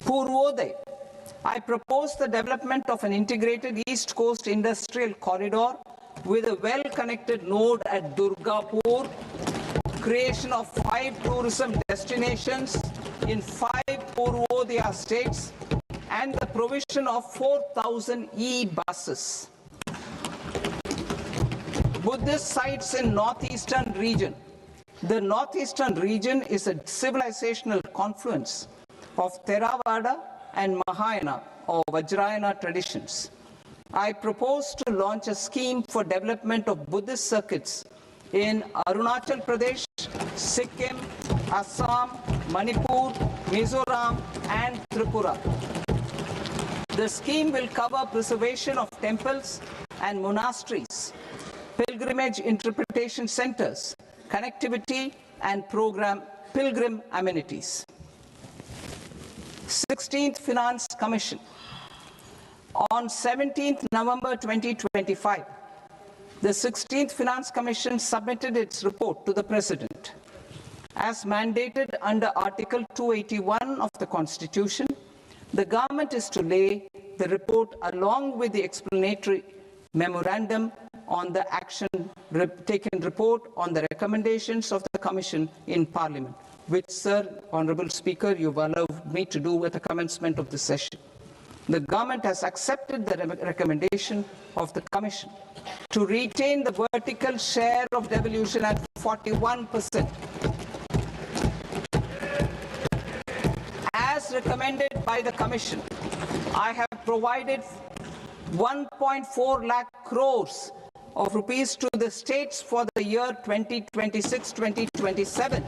Purvodaya. I propose the development of an integrated East Coast industrial corridor with a well-connected node at Durgapur, creation of 5 tourism destinations in 5 Purvodaya states, and the provision of 4,000 e-buses. Buddhist sites in northeastern region. The northeastern region is a civilizational confluence of Theravada and Mahayana or Vajrayana traditions. I propose to launch a scheme for development of Buddhist circuits in Arunachal Pradesh, Sikkim, Assam, Manipur, Mizoram, and Tripura. The scheme will cover preservation of temples and monasteries, pilgrimage interpretation centers, connectivity, and pilgrim amenities. 16th Finance Commission. On 17th November 2025, the 16th Finance Commission submitted its report to the President. As mandated under Article 281 of the Constitution, the government is to lay the report along with the explanatory memorandum on the action taken report on the recommendations of the Commission in Parliament, which, Sir, Honourable Speaker, you've allowed me to do at the commencement of the session. The government has accepted the recommendation of the Commission to retain the vertical share of devolution at 41%. As recommended by the Commission, I have provided 1.4 lakh crores of rupees to the states for the year 2026-2027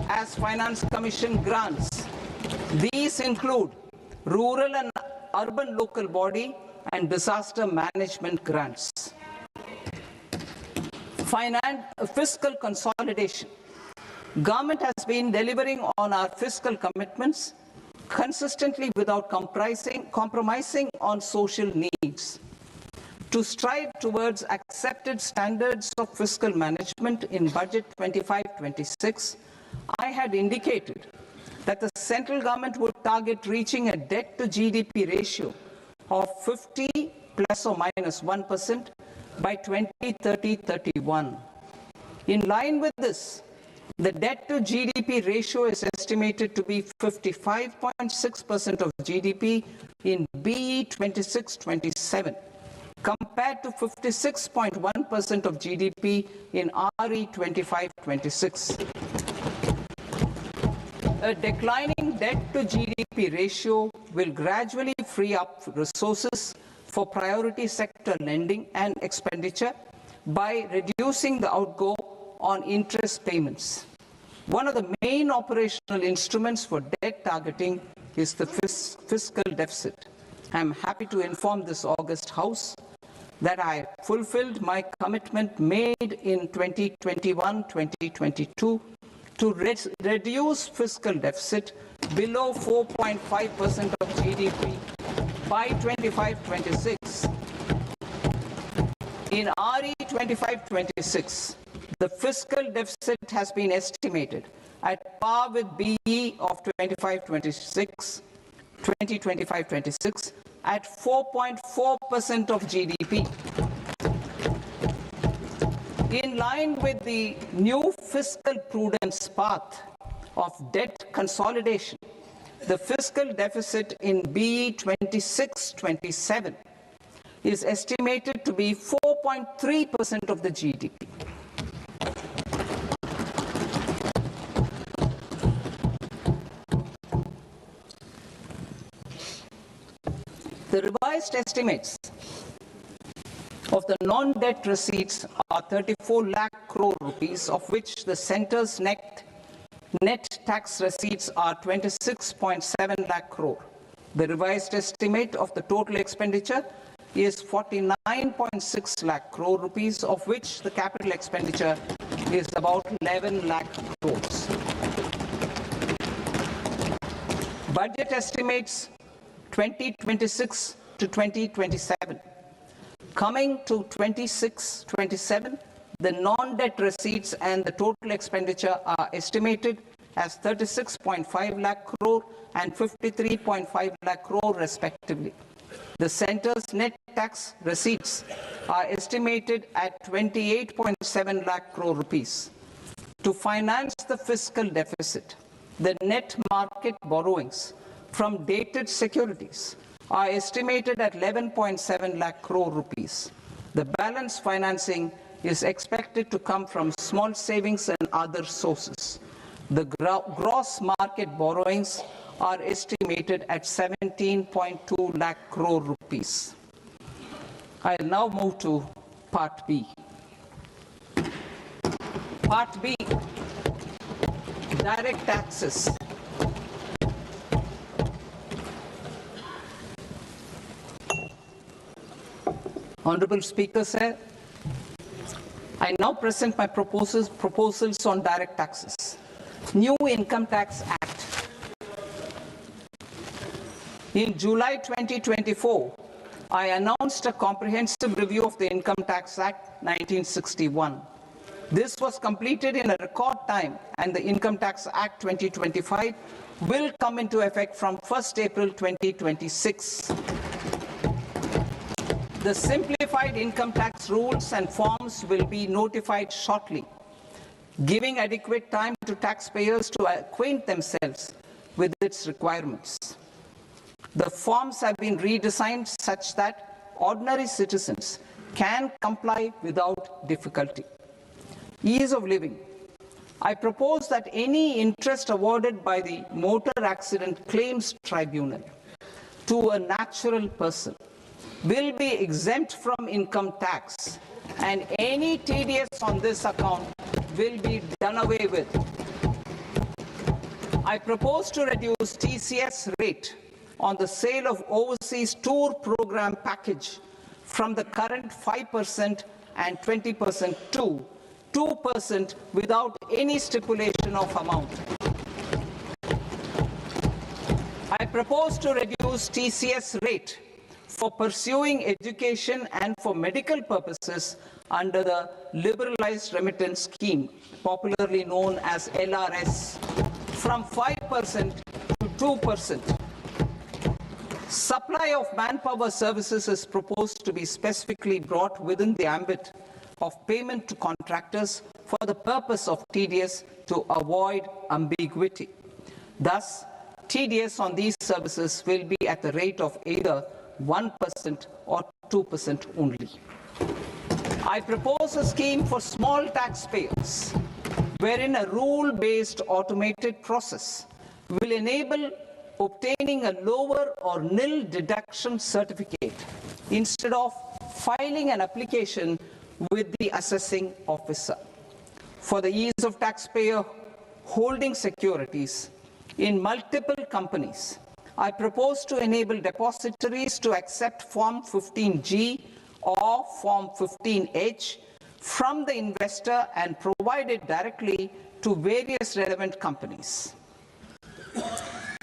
as Finance Commission grants. These include rural and urban local body and disaster management grants. Fiscal consolidation. Government has been delivering on our fiscal commitments consistently without compromising on social needs. To strive towards accepted standards of fiscal management in Budget 25-26, I had indicated that the central government would target reaching a debt to GDP ratio of 50 plus or minus 1% by 2030-31. In line with this, the debt to GDP ratio is estimated to be 55.6% of GDP in BE 26-27, compared to 56.1% of GDP in RE 25-26. A declining debt to GDP ratio will gradually free up resources for priority sector lending and expenditure by reducing the outgo on interest payments. One of the main operational instruments for debt targeting is the fiscal deficit. I am happy to inform this August House that I fulfilled my commitment made in 2021-2022 to reduce fiscal deficit below 4.5% of GDP by 25-26. In RE 25-26, the fiscal deficit has been estimated at par with BE of 2025-26 at 4.4% of GDP. In line with the new fiscal prudence path of debt consolidation, the fiscal deficit in BE 26-27 is estimated to be 4.3% of the GDP. The revised estimates of the non-debt receipts are 34 lakh crore rupees, of which the centre's net tax receipts are 26.7 lakh crore. The revised estimate of the total expenditure is 49.6 lakh crore rupees, of which the capital expenditure is about 11 lakh crores. Budget estimates 2026 to 2027. Coming to 26-27, the non-debt receipts and the total expenditure are estimated as 36.5 lakh crore and 53.5 lakh crore respectively. The centre's net tax receipts are estimated at 28.7 lakh crore rupees. To finance the fiscal deficit, the net market borrowings from dated securities are estimated at 11.7 lakh crore rupees. The balance financing is expected to come from small savings and other sources. The gross market borrowings are estimated at 17.2 lakh crore rupees. I now move to Part B. Part B, direct taxes. Honorable Speaker, sir, I now present my proposals on direct taxes. New Income Tax Act. In July 2024, I announced a comprehensive review of the Income Tax Act 1961. This was completed in a record time, and the Income Tax Act 2025 will come into effect from 1st April 2026. The simplified income tax rules and forms will be notified shortly, giving adequate time to taxpayers to acquaint themselves with its requirements. The forms have been redesigned such that ordinary citizens can comply without difficulty. Ease of living. I propose that any interest awarded by the Motor Accident Claims Tribunal to a natural person will be exempt from income tax, and any TDS on this account will be done away with. I propose to reduce TCS rate on the sale of overseas tour program package from the current 5% and 20% to 2% without any stipulation of amount. I propose to reduce TCS rate for pursuing education and for medical purposes under the Liberalized Remittance Scheme, popularly known as LRS, from 5% to 2%. Supply of manpower services is proposed to be specifically brought within the ambit of payment to contractors for the purpose of TDS to avoid ambiguity. Thus, TDS on these services will be at the rate of either 1% or 2% only. I propose a scheme for small taxpayers, wherein a rule-based automated process will enable obtaining a lower or nil deduction certificate instead of filing an application with the assessing officer. For the ease of taxpayer holding securities in multiple companies, I propose to enable depositories to accept Form 15G or Form 15H from the investor and provide it directly to various relevant companies.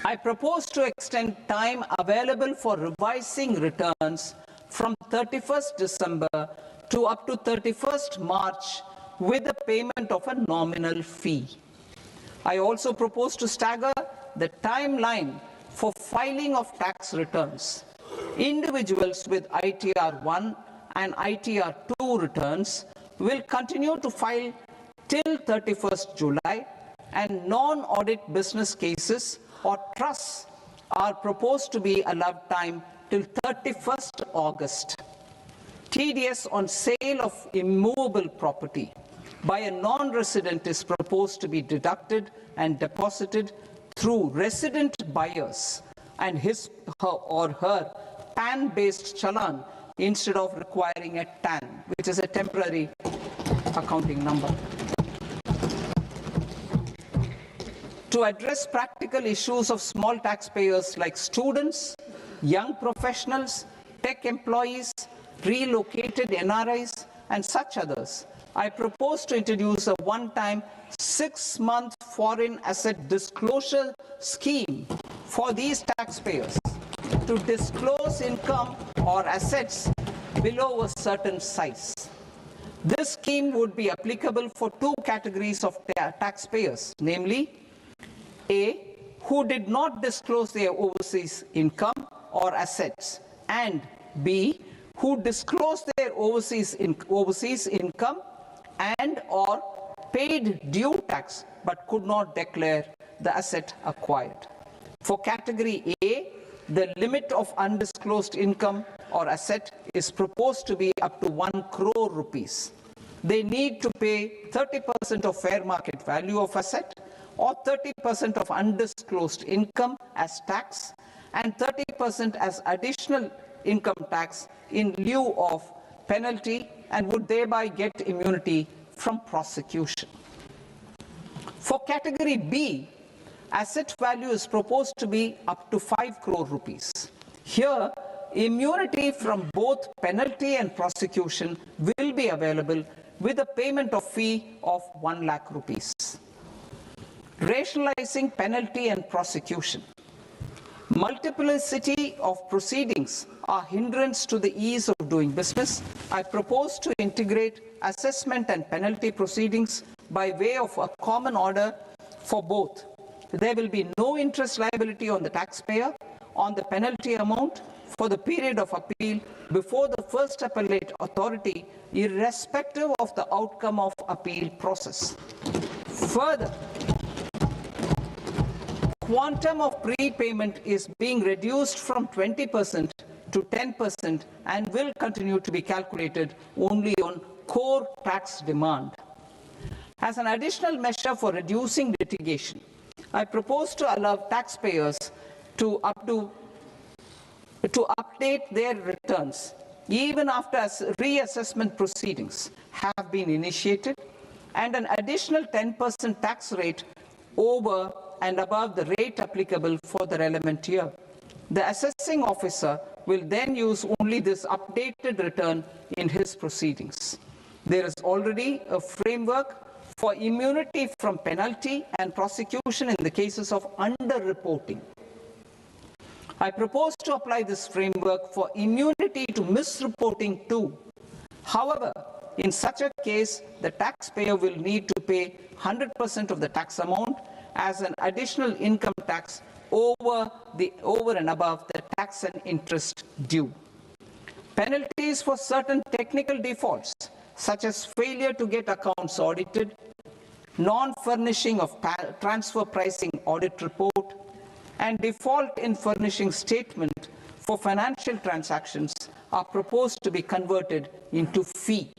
I propose to extend time available for revising returns from 31st December to up to 31st March with the payment of a nominal fee. I also propose to stagger the timeline for filing of tax returns. Individuals with ITR 1 and ITR 2 returns will continue to file till 31st July, and non-audit business cases or trusts are proposed to be allowed time till 31st August. TDS on sale of immovable property by a non-resident is proposed to be deducted and deposited through resident buyers and his or her PAN-based challan instead of requiring a TAN, which is a temporary accounting number. To address practical issues of small taxpayers like students, young professionals, tech employees, relocated NRIs, and such others, I propose to introduce a one-time 6-month foreign asset disclosure scheme for these taxpayers to disclose income or assets below a certain size. This scheme would be applicable for two categories of taxpayers, namely, A, who did not disclose their overseas income or assets, and B, who disclosed their overseas income and or paid due tax but could not declare the asset acquired. For category A, the limit of undisclosed income or asset is proposed to be up to 1 crore rupees. they need to pay 30% of fair market value of asset or 30% of undisclosed income as tax and 30% as additional income tax in lieu of penalty, and would thereby get immunity from prosecution. For category B, asset value is proposed to be up to 5 crore rupees. Here, immunity from both penalty and prosecution will be available with a payment of fee of 1 lakh rupees. Rationalizing penalty and prosecution. Multiplicity of proceedings are hindrance to the ease of doing business. I propose to integrate assessment and penalty proceedings by way of a common order for both. There will be no interest liability on the taxpayer on the penalty amount for the period of appeal before the first appellate authority, irrespective of the outcome of appeal process. Further, quantum of prepayment is being reduced from 20% to 10% and will continue to be calculated only on core tax demand. As an additional measure for reducing litigation, I propose to allow taxpayers to update their returns even after reassessment proceedings have been initiated, and an additional 10% tax rate over and above the rate applicable for the relevant year. The assessing officer will then use only this updated return in his proceedings. There is already a framework for immunity from penalty and prosecution in the cases of underreporting. I propose to apply this framework for immunity to misreporting too. However, in such a case, the taxpayer will need to pay 100% of the tax amount as an additional income tax over and above the tax and interest due. Penalties for certain technical defaults, such as failure to get accounts audited, non-furnishing of transfer pricing audit report, and default in furnishing statement for financial transactions are proposed to be converted into fee.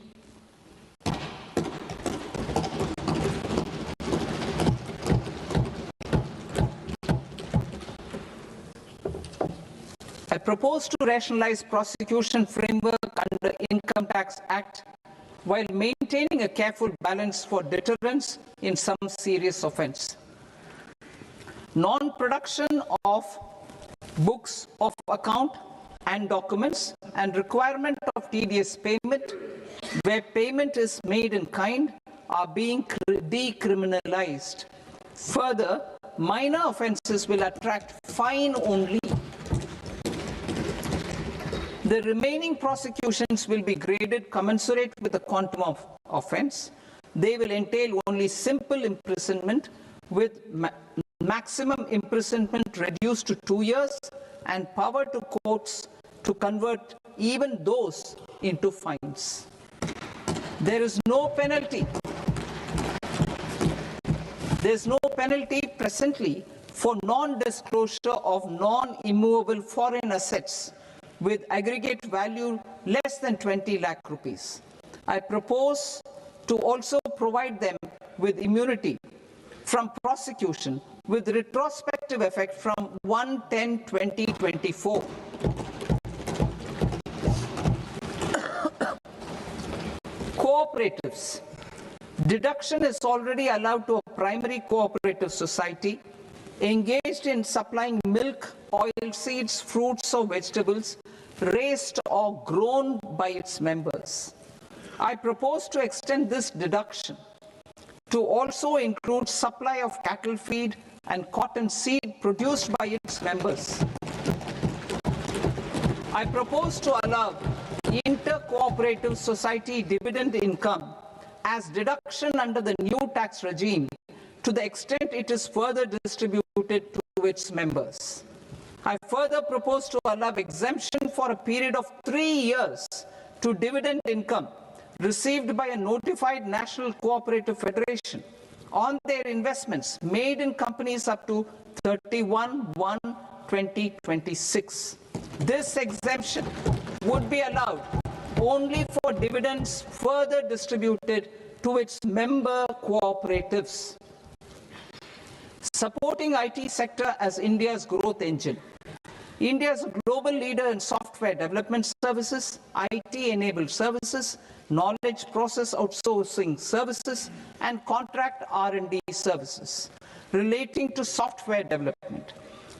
I propose to rationalize prosecution framework under Income Tax Act while maintaining a careful balance for deterrence in some serious offence. Non-production of books of account and documents and requirement of TDS payment where payment is made in kind are being decriminalized. Further, minor offences will attract fine only. The remaining prosecutions will be graded commensurate with the quantum of offence. They will entail only simple imprisonment with maximum imprisonment reduced to 2 years and power to courts to convert even those into fines. There is no penalty. There is no penalty presently for non-disclosure of non-immovable foreign assets with aggregate value less than 20 lakh rupees. I propose to also provide them with immunity from prosecution with retrospective effect from 1/10/2024. Cooperatives. Deduction is already allowed to a primary cooperative society engaged in supplying milk, oilseeds, fruits or vegetables raised or grown by its members. I propose to extend this deduction to also include supply of cattle feed and cotton seed produced by its members. I propose to allow inter-cooperative society dividend income as deduction under the new tax regime to the extent it is further distributed to its members. I further propose to allow exemption for a period of 3 years to dividend income received by a notified national cooperative federation on their investments made in companies up to 31/1/2026. This exemption would be allowed only for dividends further distributed to its member cooperatives. Supporting IT sector as India's growth engine. India is a global leader in software development services, IT-enabled services, knowledge process outsourcing services, and contract R&D services relating to software development.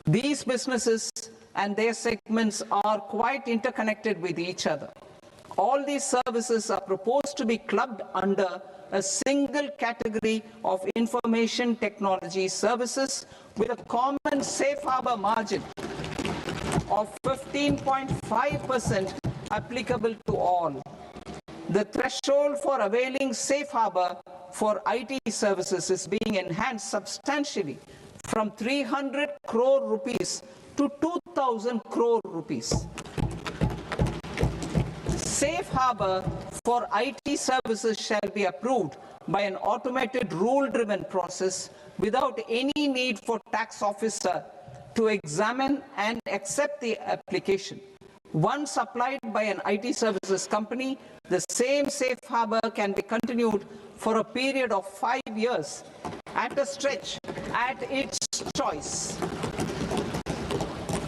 These businesses and their segments are quite interconnected with each other. All these services are proposed to be clubbed under a single category of information technology services with a common safe harbor margin of 15.5% applicable to all. The threshold for availing safe harbor for IT services is being enhanced substantially from 300 crore rupees to 2,000 crore rupees. Safe harbor for IT services shall be approved by an automated rule-driven process without any need for tax officer to examine and accept the application. Once applied by an IT services company, the same safe harbor can be continued for a period of 5 years at a stretch at its choice.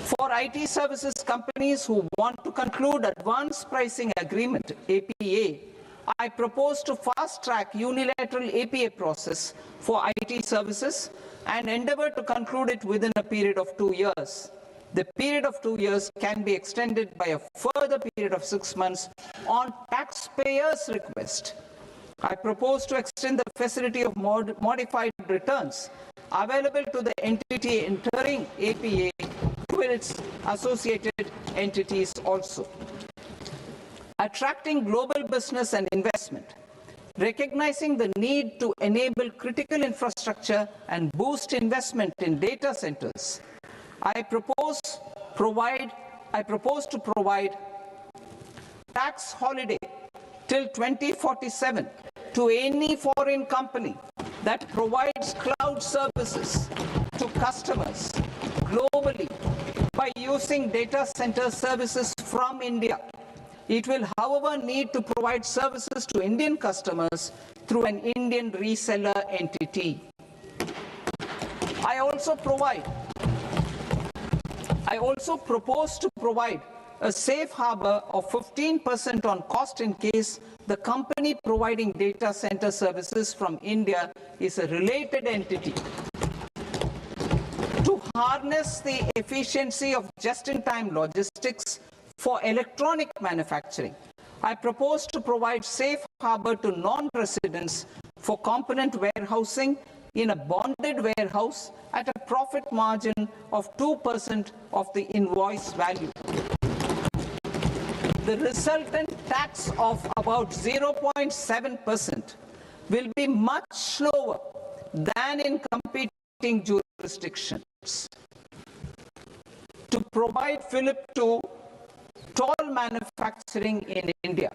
For IT services companies who want to conclude advanced pricing agreement, APA, I propose to fast-track unilateral APA process for IT services and endeavor to conclude it within a period of 2 years. The period of 2 years can be extended by a further period of 6 months on taxpayers' request. I propose to extend the facility of modified returns available to the entity entering APA to its associated entities also. Attracting global business and investment. Recognizing the need to enable critical infrastructure and boost investment in data centers, I propose to provide tax holiday till 2047 to any foreign company that provides cloud services to customers globally by using data center services from India. It will, however, need to provide services to Indian customers through an Indian reseller entity. I also propose to provide a safe harbor of 15% on cost in case the company providing data center services from India is a related entity. To harness the efficiency of just-in-time logistics for electronic manufacturing, I propose to provide safe harbor to non-residents for component warehousing in a bonded warehouse at a profit margin of 2% of the invoice value. The resultant tax of about 0.7% will be much lower than in competing jurisdictions. To provide fillip to toll manufacturing in India,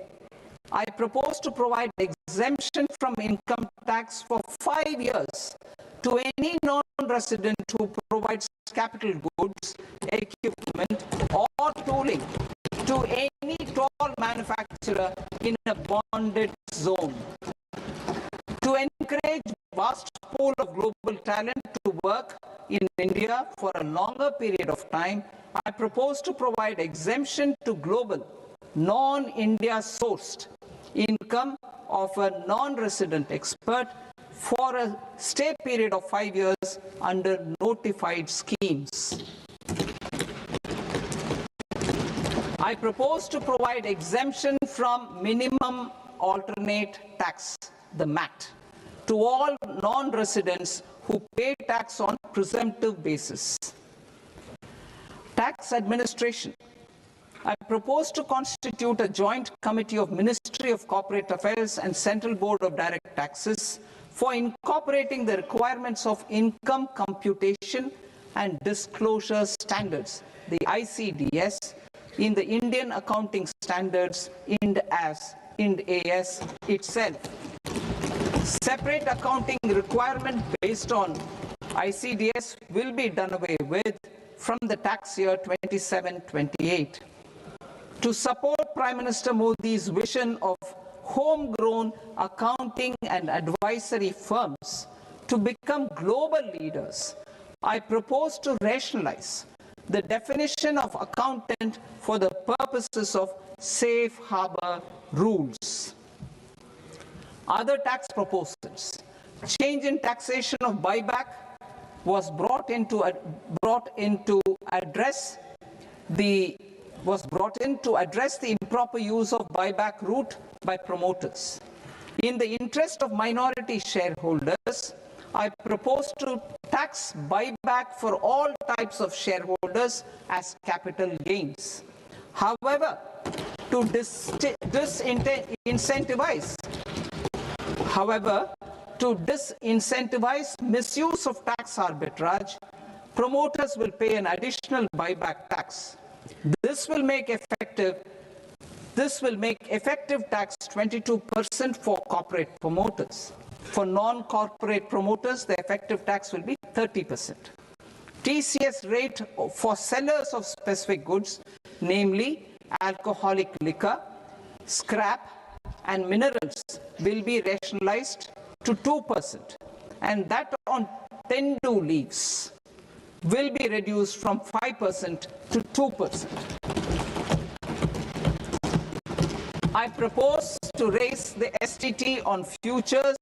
I propose to provide exemption from income tax for 5 years to any non-resident who provides capital goods, equipment, or tooling to any toll manufacturer in a bonded zone. To encourage vast pool of global talent to work in India for a longer period of time, I propose to provide exemption to global, non-India sourced income of a non-resident expert for a stay period of 5 years under notified schemes. I propose to provide exemption from minimum alternate tax, the MAT, to all non-residents who pay tax on presumptive basis. Tax administration. I propose to constitute a joint committee of Ministry of Corporate Affairs and Central Board of Direct Taxes for incorporating the requirements of income computation and disclosure standards, the ICDS, in the Indian Accounting Standards, IND AS itself. Separate accounting requirement based on ICDS will be done away with from the tax year 27-28. To support Prime Minister Modi's vision of homegrown accounting and advisory firms to become global leaders, I propose to rationalize the definition of accountant for the purposes of safe harbor rules. Other tax proposals. Change in taxation of buyback was brought in to address the improper use of buyback route by promoters. In the interest of minority shareholders, I propose to tax buyback for all types of shareholders as capital gains. However, to disincentivize misuse of tax arbitrage, promoters will pay an additional buyback tax. This will make effective tax 22% for corporate promoters. For non-corporate promoters, the effective tax will be 30%. TCS rate for sellers of specific goods, namely alcoholic liquor, scrap, and minerals, will be rationalized to 2%, and that on tender leaves will be reduced from 5% to 2%. I propose to raise the STT on futures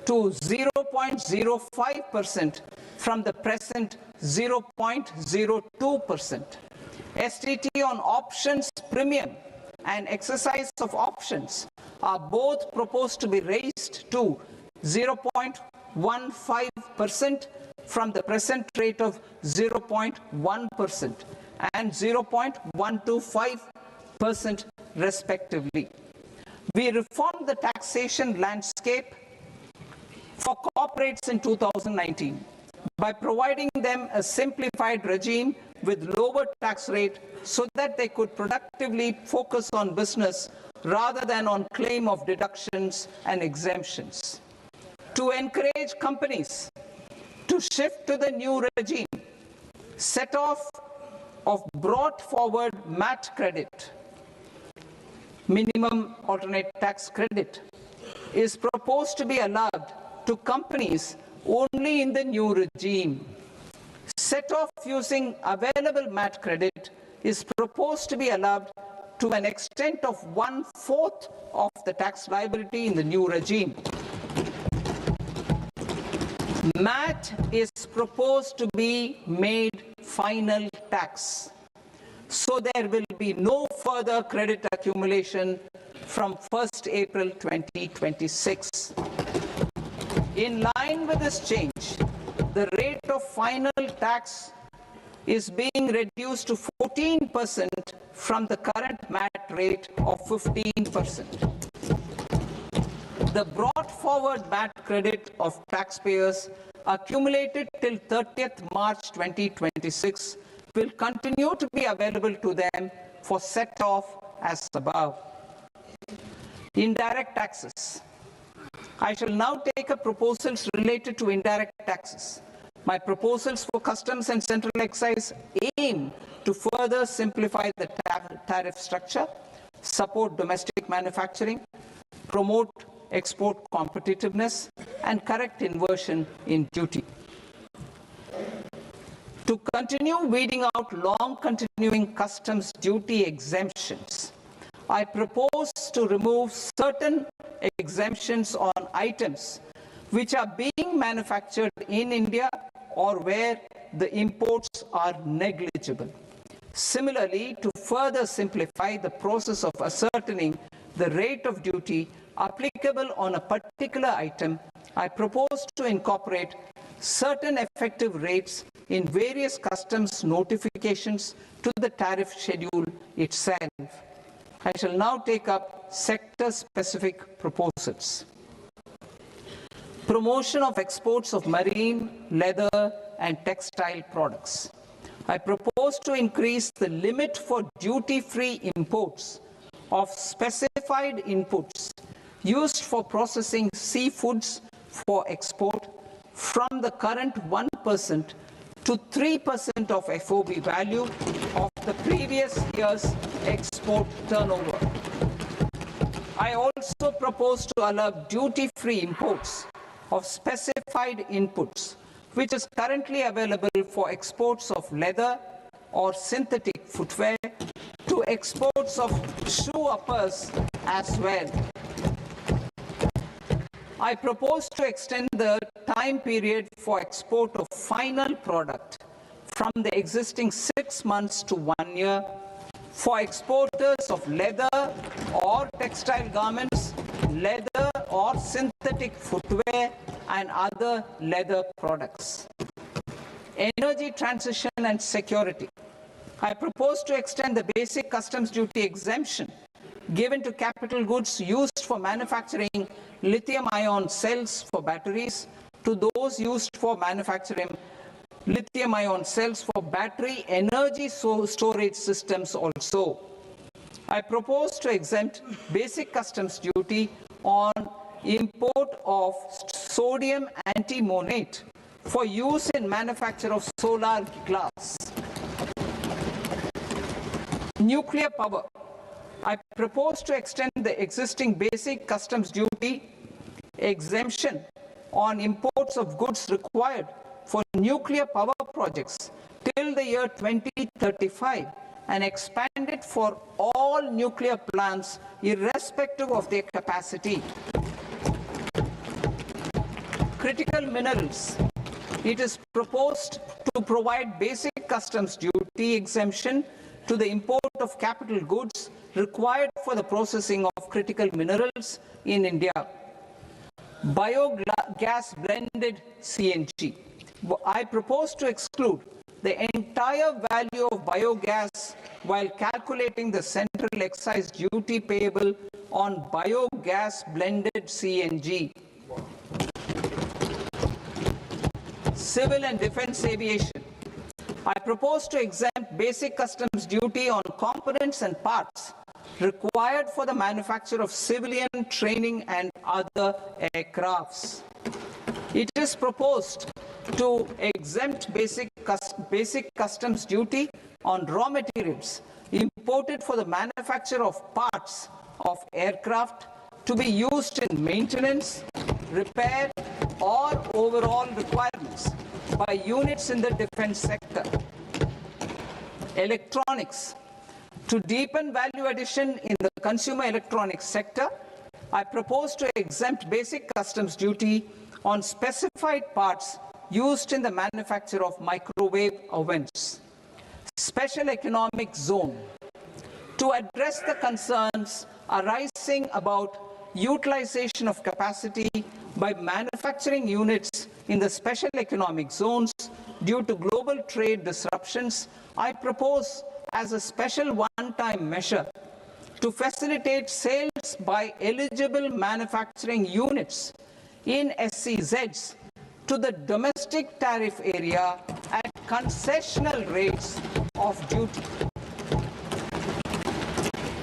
to 0.05% from the present 0.02%. STT on options premium and exercise of options are both proposed to be raised to 0.15% from the present rate of 0.1% and 0.125% respectively. We reformed the taxation landscape for corporates in 2019 by providing them a simplified regime with lower tax rate so that they could productively focus on business rather than on claim of deductions and exemptions. To encourage companies to shift to the new regime, set off of brought forward MAT credit, minimum alternate tax credit, is proposed to be allowed to companies only in the new regime. Set off using available MAT credit is proposed to be allowed to an extent of 1/4 of the tax liability in the new regime. MAT is proposed to be made final tax, so there will be no further credit accumulation from 1st April 2026. In line with this change, the rate of final tax is being reduced to 14% from the current MAT rate of 15%. The brought forward MAT credit of taxpayers accumulated till 30th March 2026 will continue to be available to them for set off as above. Indirect taxes. I shall now take up proposals related to indirect taxes. My proposals for customs and central excise aim to further simplify the tariff structure, support domestic manufacturing, promote export competitiveness, and correct inversion in duty. To continue weeding out long continuing customs duty exemptions, I propose to remove certain exemptions on items which are being manufactured in India or where the imports are negligible. Similarly, to further simplify the process of ascertaining the rate of duty applicable on a particular item, I propose to incorporate certain effective rates in various customs notifications to the tariff schedule itself. I shall now take up sector-specific proposals. Promotion of exports of marine, leather, and textile products. I propose to increase the limit for duty-free imports of specified inputs used for processing seafoods for export from the current 1% to 3% of FOB value of the previous year's export turnover. I also propose to allow duty-free imports of specified inputs, which is currently available for exports of leather or synthetic footwear, to exports of shoe uppers as well. I propose to extend the time period for export of final product from the existing 6 months to 1 year for exporters of leather or textile garments, leather or synthetic footwear, and other leather products. Energy transition and security. I propose to extend the basic customs duty exemption given to capital goods used for manufacturing lithium-ion cells for batteries to those used for manufacturing lithium-ion cells for battery energy storage systems also. I propose to exempt basic customs duty on import of sodium antimonate for use in manufacture of solar glass. Nuclear power. I propose to extend the existing basic customs duty exemption on imports of goods required for nuclear power projects till the year 2035 and expand it for all nuclear plants irrespective of their capacity. Critical minerals. It is proposed to provide basic customs duty exemption to the import of capital goods required for the processing of critical minerals in India. Biogas blended CNG. I propose to exclude the entire value of biogas while calculating the central excise duty payable on biogas blended CNG. Civil and defense aviation. I propose to exempt basic customs duty on components and parts required for the manufacture of civilian training and other aircrafts. It is proposed to exempt basic customs duty on raw materials imported for the manufacture of parts of aircraft to be used in maintenance, repair, or overall requirements by units in the defense sector. Electronics. To deepen value addition in the consumer electronics sector, I propose to exempt basic customs duty on specified parts used in the manufacture of microwave ovens. Special economic zone. To address the concerns arising about utilization of capacity by manufacturing units in the special economic zones due to global trade disruptions, I propose as a special one-time measure to facilitate sales by eligible manufacturing units in SEZs to the domestic tariff area at concessional rates of duty.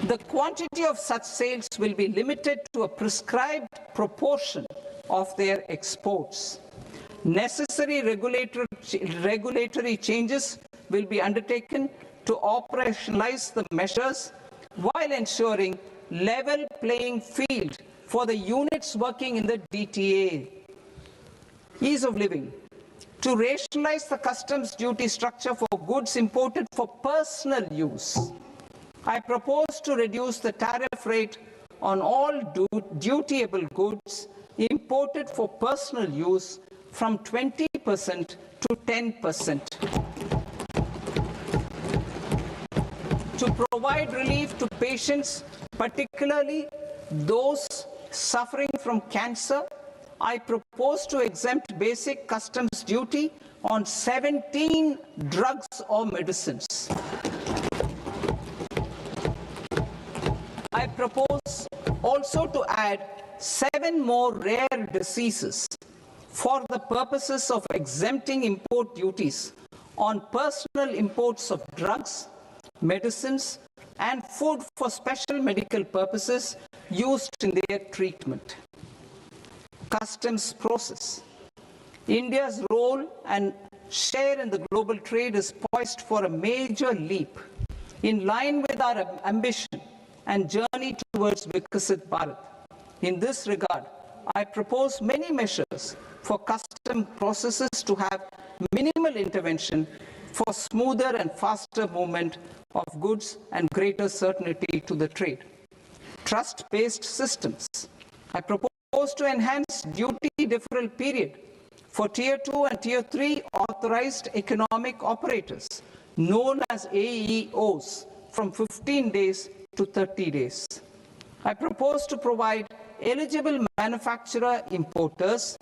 The quantity of such sales will be limited to a prescribed proportion of their exports. Necessary regulatory changes will be undertaken to operationalize the measures while ensuring level playing field for the units working in the DTA. Ease of living. To rationalize the customs duty structure for goods imported for personal use, I propose to reduce the tariff rate on all dutiable goods imported for personal use from 20% to 10%. To provide relief to patients, particularly those suffering from cancer, I propose to exempt basic customs duty on 17 drugs or medicines. I propose also to add 7 more rare diseases for the purposes of exempting import duties on personal imports of drugs, medicines, and food for special medical purposes used in their treatment. Customs process. India's role and share in the global trade is poised for a major leap in line with our ambition and journey towards Vikasit Bharat. In this regard, I propose many measures for custom processes to have minimal intervention for smoother and faster movement of goods and greater certainty to the trade. Trust-based systems. I propose to enhance duty deferral period for Tier 2 and Tier 3 authorized economic operators, known as AEOs, from 15 days to 30 days. I propose to provide eligible manufacturer importers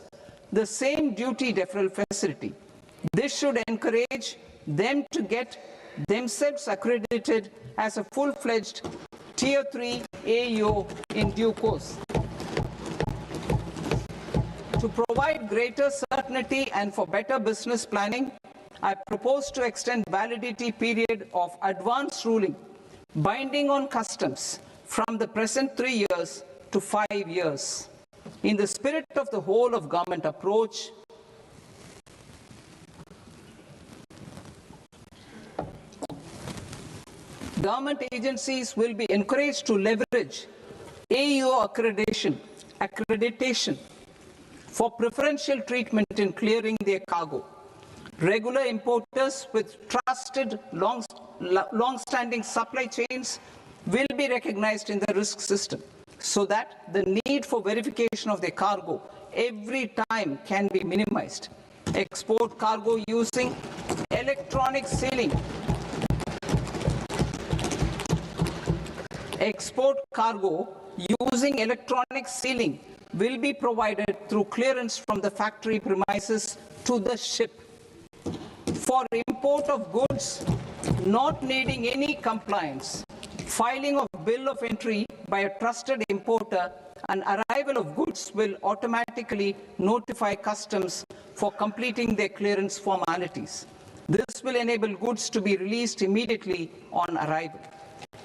the same duty deferral facility. This should encourage them to get themselves accredited as a full-fledged Tier 3 AEO in due course. To provide greater certainty and for better business planning, I propose to extend validity period of advance ruling binding on customs from the present 3 years to 5 years. In the spirit of the whole of government approach, government agencies will be encouraged to leverage AEO accreditation for preferential treatment in clearing their cargo. Regular importers with trusted long-standing supply chains will be recognized in the risk system so that the need for verification of their cargo every time can be minimized. Export cargo using electronic sealing. Export cargo using electronic sealing will be provided through clearance from the factory premises to the ship. For import of goods not needing any compliance, filing of bill of entry by a trusted importer and arrival of goods will automatically notify customs for completing their clearance formalities. This will enable goods to be released immediately on arrival.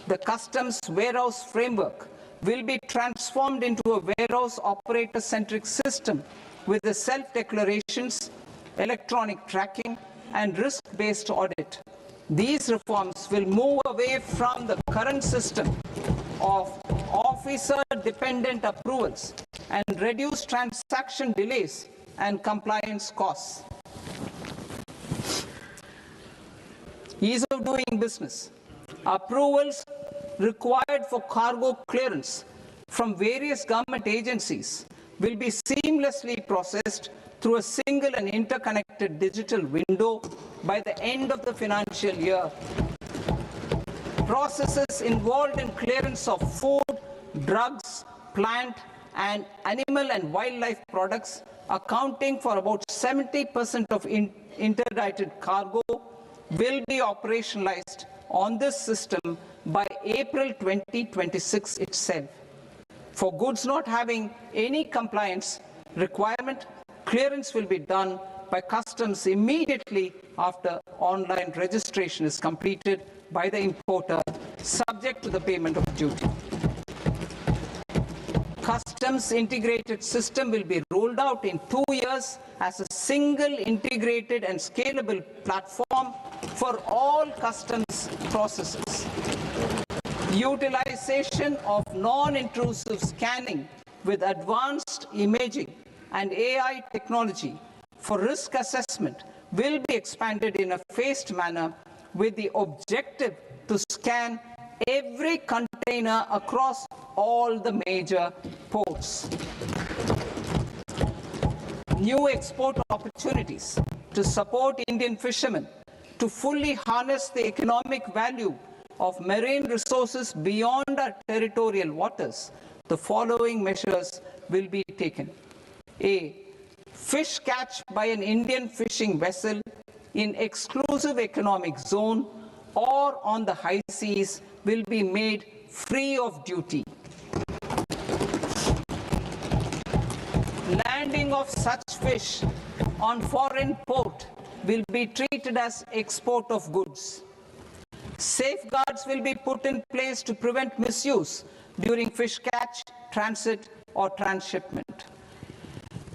The customs warehouse framework will be transformed into a warehouse operator-centric system with the self-declarations, electronic tracking, and risk-based audit. These reforms will move away from the current system of officer-dependent approvals and reduce transaction delays and compliance costs. Ease of doing business. Approvals required for cargo clearance from various government agencies will be seamlessly processed through a single and interconnected digital window by the end of the financial year. Processes involved in clearance of food, drugs, plant, and animal and wildlife products, accounting for about 70% of interdicted cargo, will be operationalized on this system by April 2026 itself. For goods not having any compliance requirement, clearance will be done by customs immediately after online registration is completed by the importer, subject to the payment of duty. Customs integrated system will be rolled out in 2 years as a single integrated and scalable platform for all customs processes. Utilization of non-intrusive scanning with advanced imaging and AI technology for risk assessment will be expanded in a phased manner with the objective to scan every container across all the major ports. New export opportunities to support Indian fishermen to fully harness the economic value of marine resources beyond our territorial waters. The following measures will be taken. A. Fish catch by an Indian fishing vessel in exclusive economic zone or on the high seas will be made free of duty. Landing of such fish on foreign port will be treated as export of goods. Safeguards will be put in place to prevent misuse during fish catch, transit, or transshipment.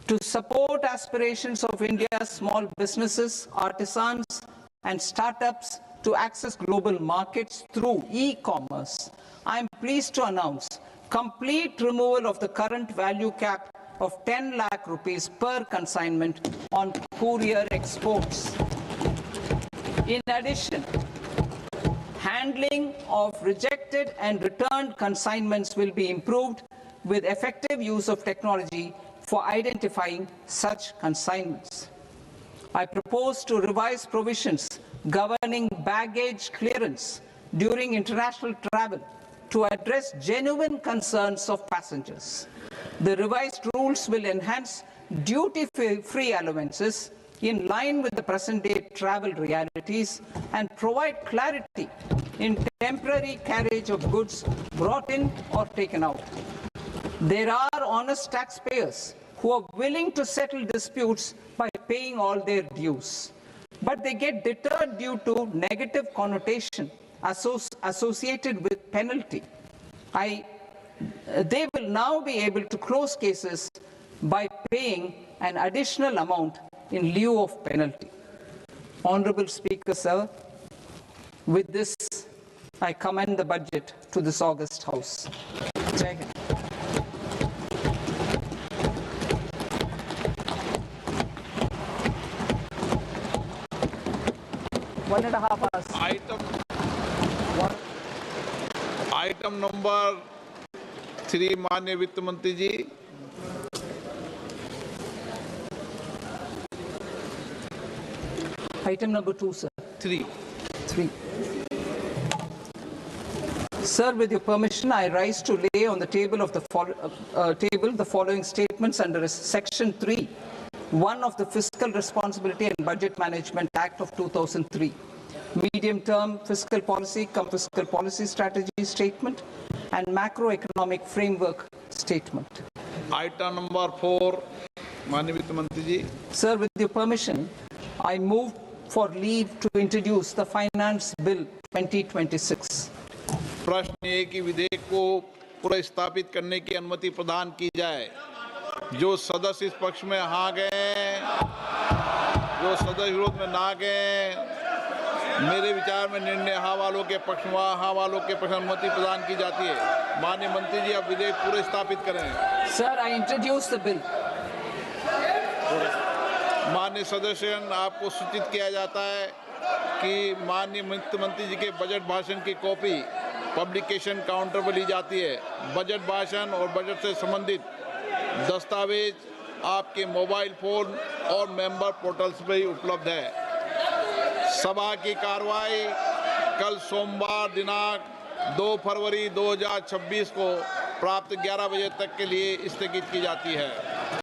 To support aspirations of India's small businesses, artisans, and startups to access global markets through e-commerce, I am pleased to announce complete removal of the current value cap of 10 lakh rupees per consignment on courier exports. In addition, handling of rejected and returned consignments will be improved with effective use of technology for identifying such consignments. I propose to revise provisions governing baggage clearance during international travel to address genuine concerns of passengers. The revised rules will enhance duty-free allowances in line with the present-day travel realities and provide clarity in temporary carriage of goods brought in or taken out. There are honest taxpayers who are willing to settle disputes by paying all their dues, but they get deterred due to negative connotation associated with penalty. They will now be able to close cases by paying an additional amount in lieu of penalty. Honorable Speaker, sir, with this, I commend the budget to this august House. Jai Hind. One and a half hours. Item number 3 माननीय वित्त मंत्री जी। Item number 2, sir. 3. Sir, with your permission, I rise to lay on the table of the following statements under Section 3, 1 of the Fiscal Responsibility and Budget Management Act of 2003. Medium-term fiscal policy, fiscal policy strategy statement, and macroeconomic framework statement. Item number 4 माननीय वित्त मंत्री जी। Sir, with your permission, I move for leave to introduce the Finance Bill 2026. प्रश्न ये कि विधेयक को पुनर्स्थापित करने की अनुमति प्रदान की जाए। जो सदस्य इस पक्ष में हाँ गए, जो सदस्य विरोध में ना गए, मेरे विचार में निर्णय हाँ वालों के पक्ष में हाँ वालों के पक्ष में अनुमति प्रदान की जाती है। माननीय मंत्री जी, अब विधेयक पूरे स्थापित करें। Sir, I introduce the bill. माननीय सदस्यगण, आपको सूचित किया जाता है कि माननीय वित्त मंत्री जी के बजट भाषण की कॉपी पब्लिकेशन काउंटर पर ली जाती है। बजट भाषण और बजट से संबंधित दस्तावेज आपके मोबाइल फोन और मेंबर पोर्टल्स पर ही उपलब्ध है। सभा की कार्रवाई कल सोमवार दिनांक 2 फरवरी 2026 को प्राप्त 11 बजे तक के लिए स्थगित की जाती है।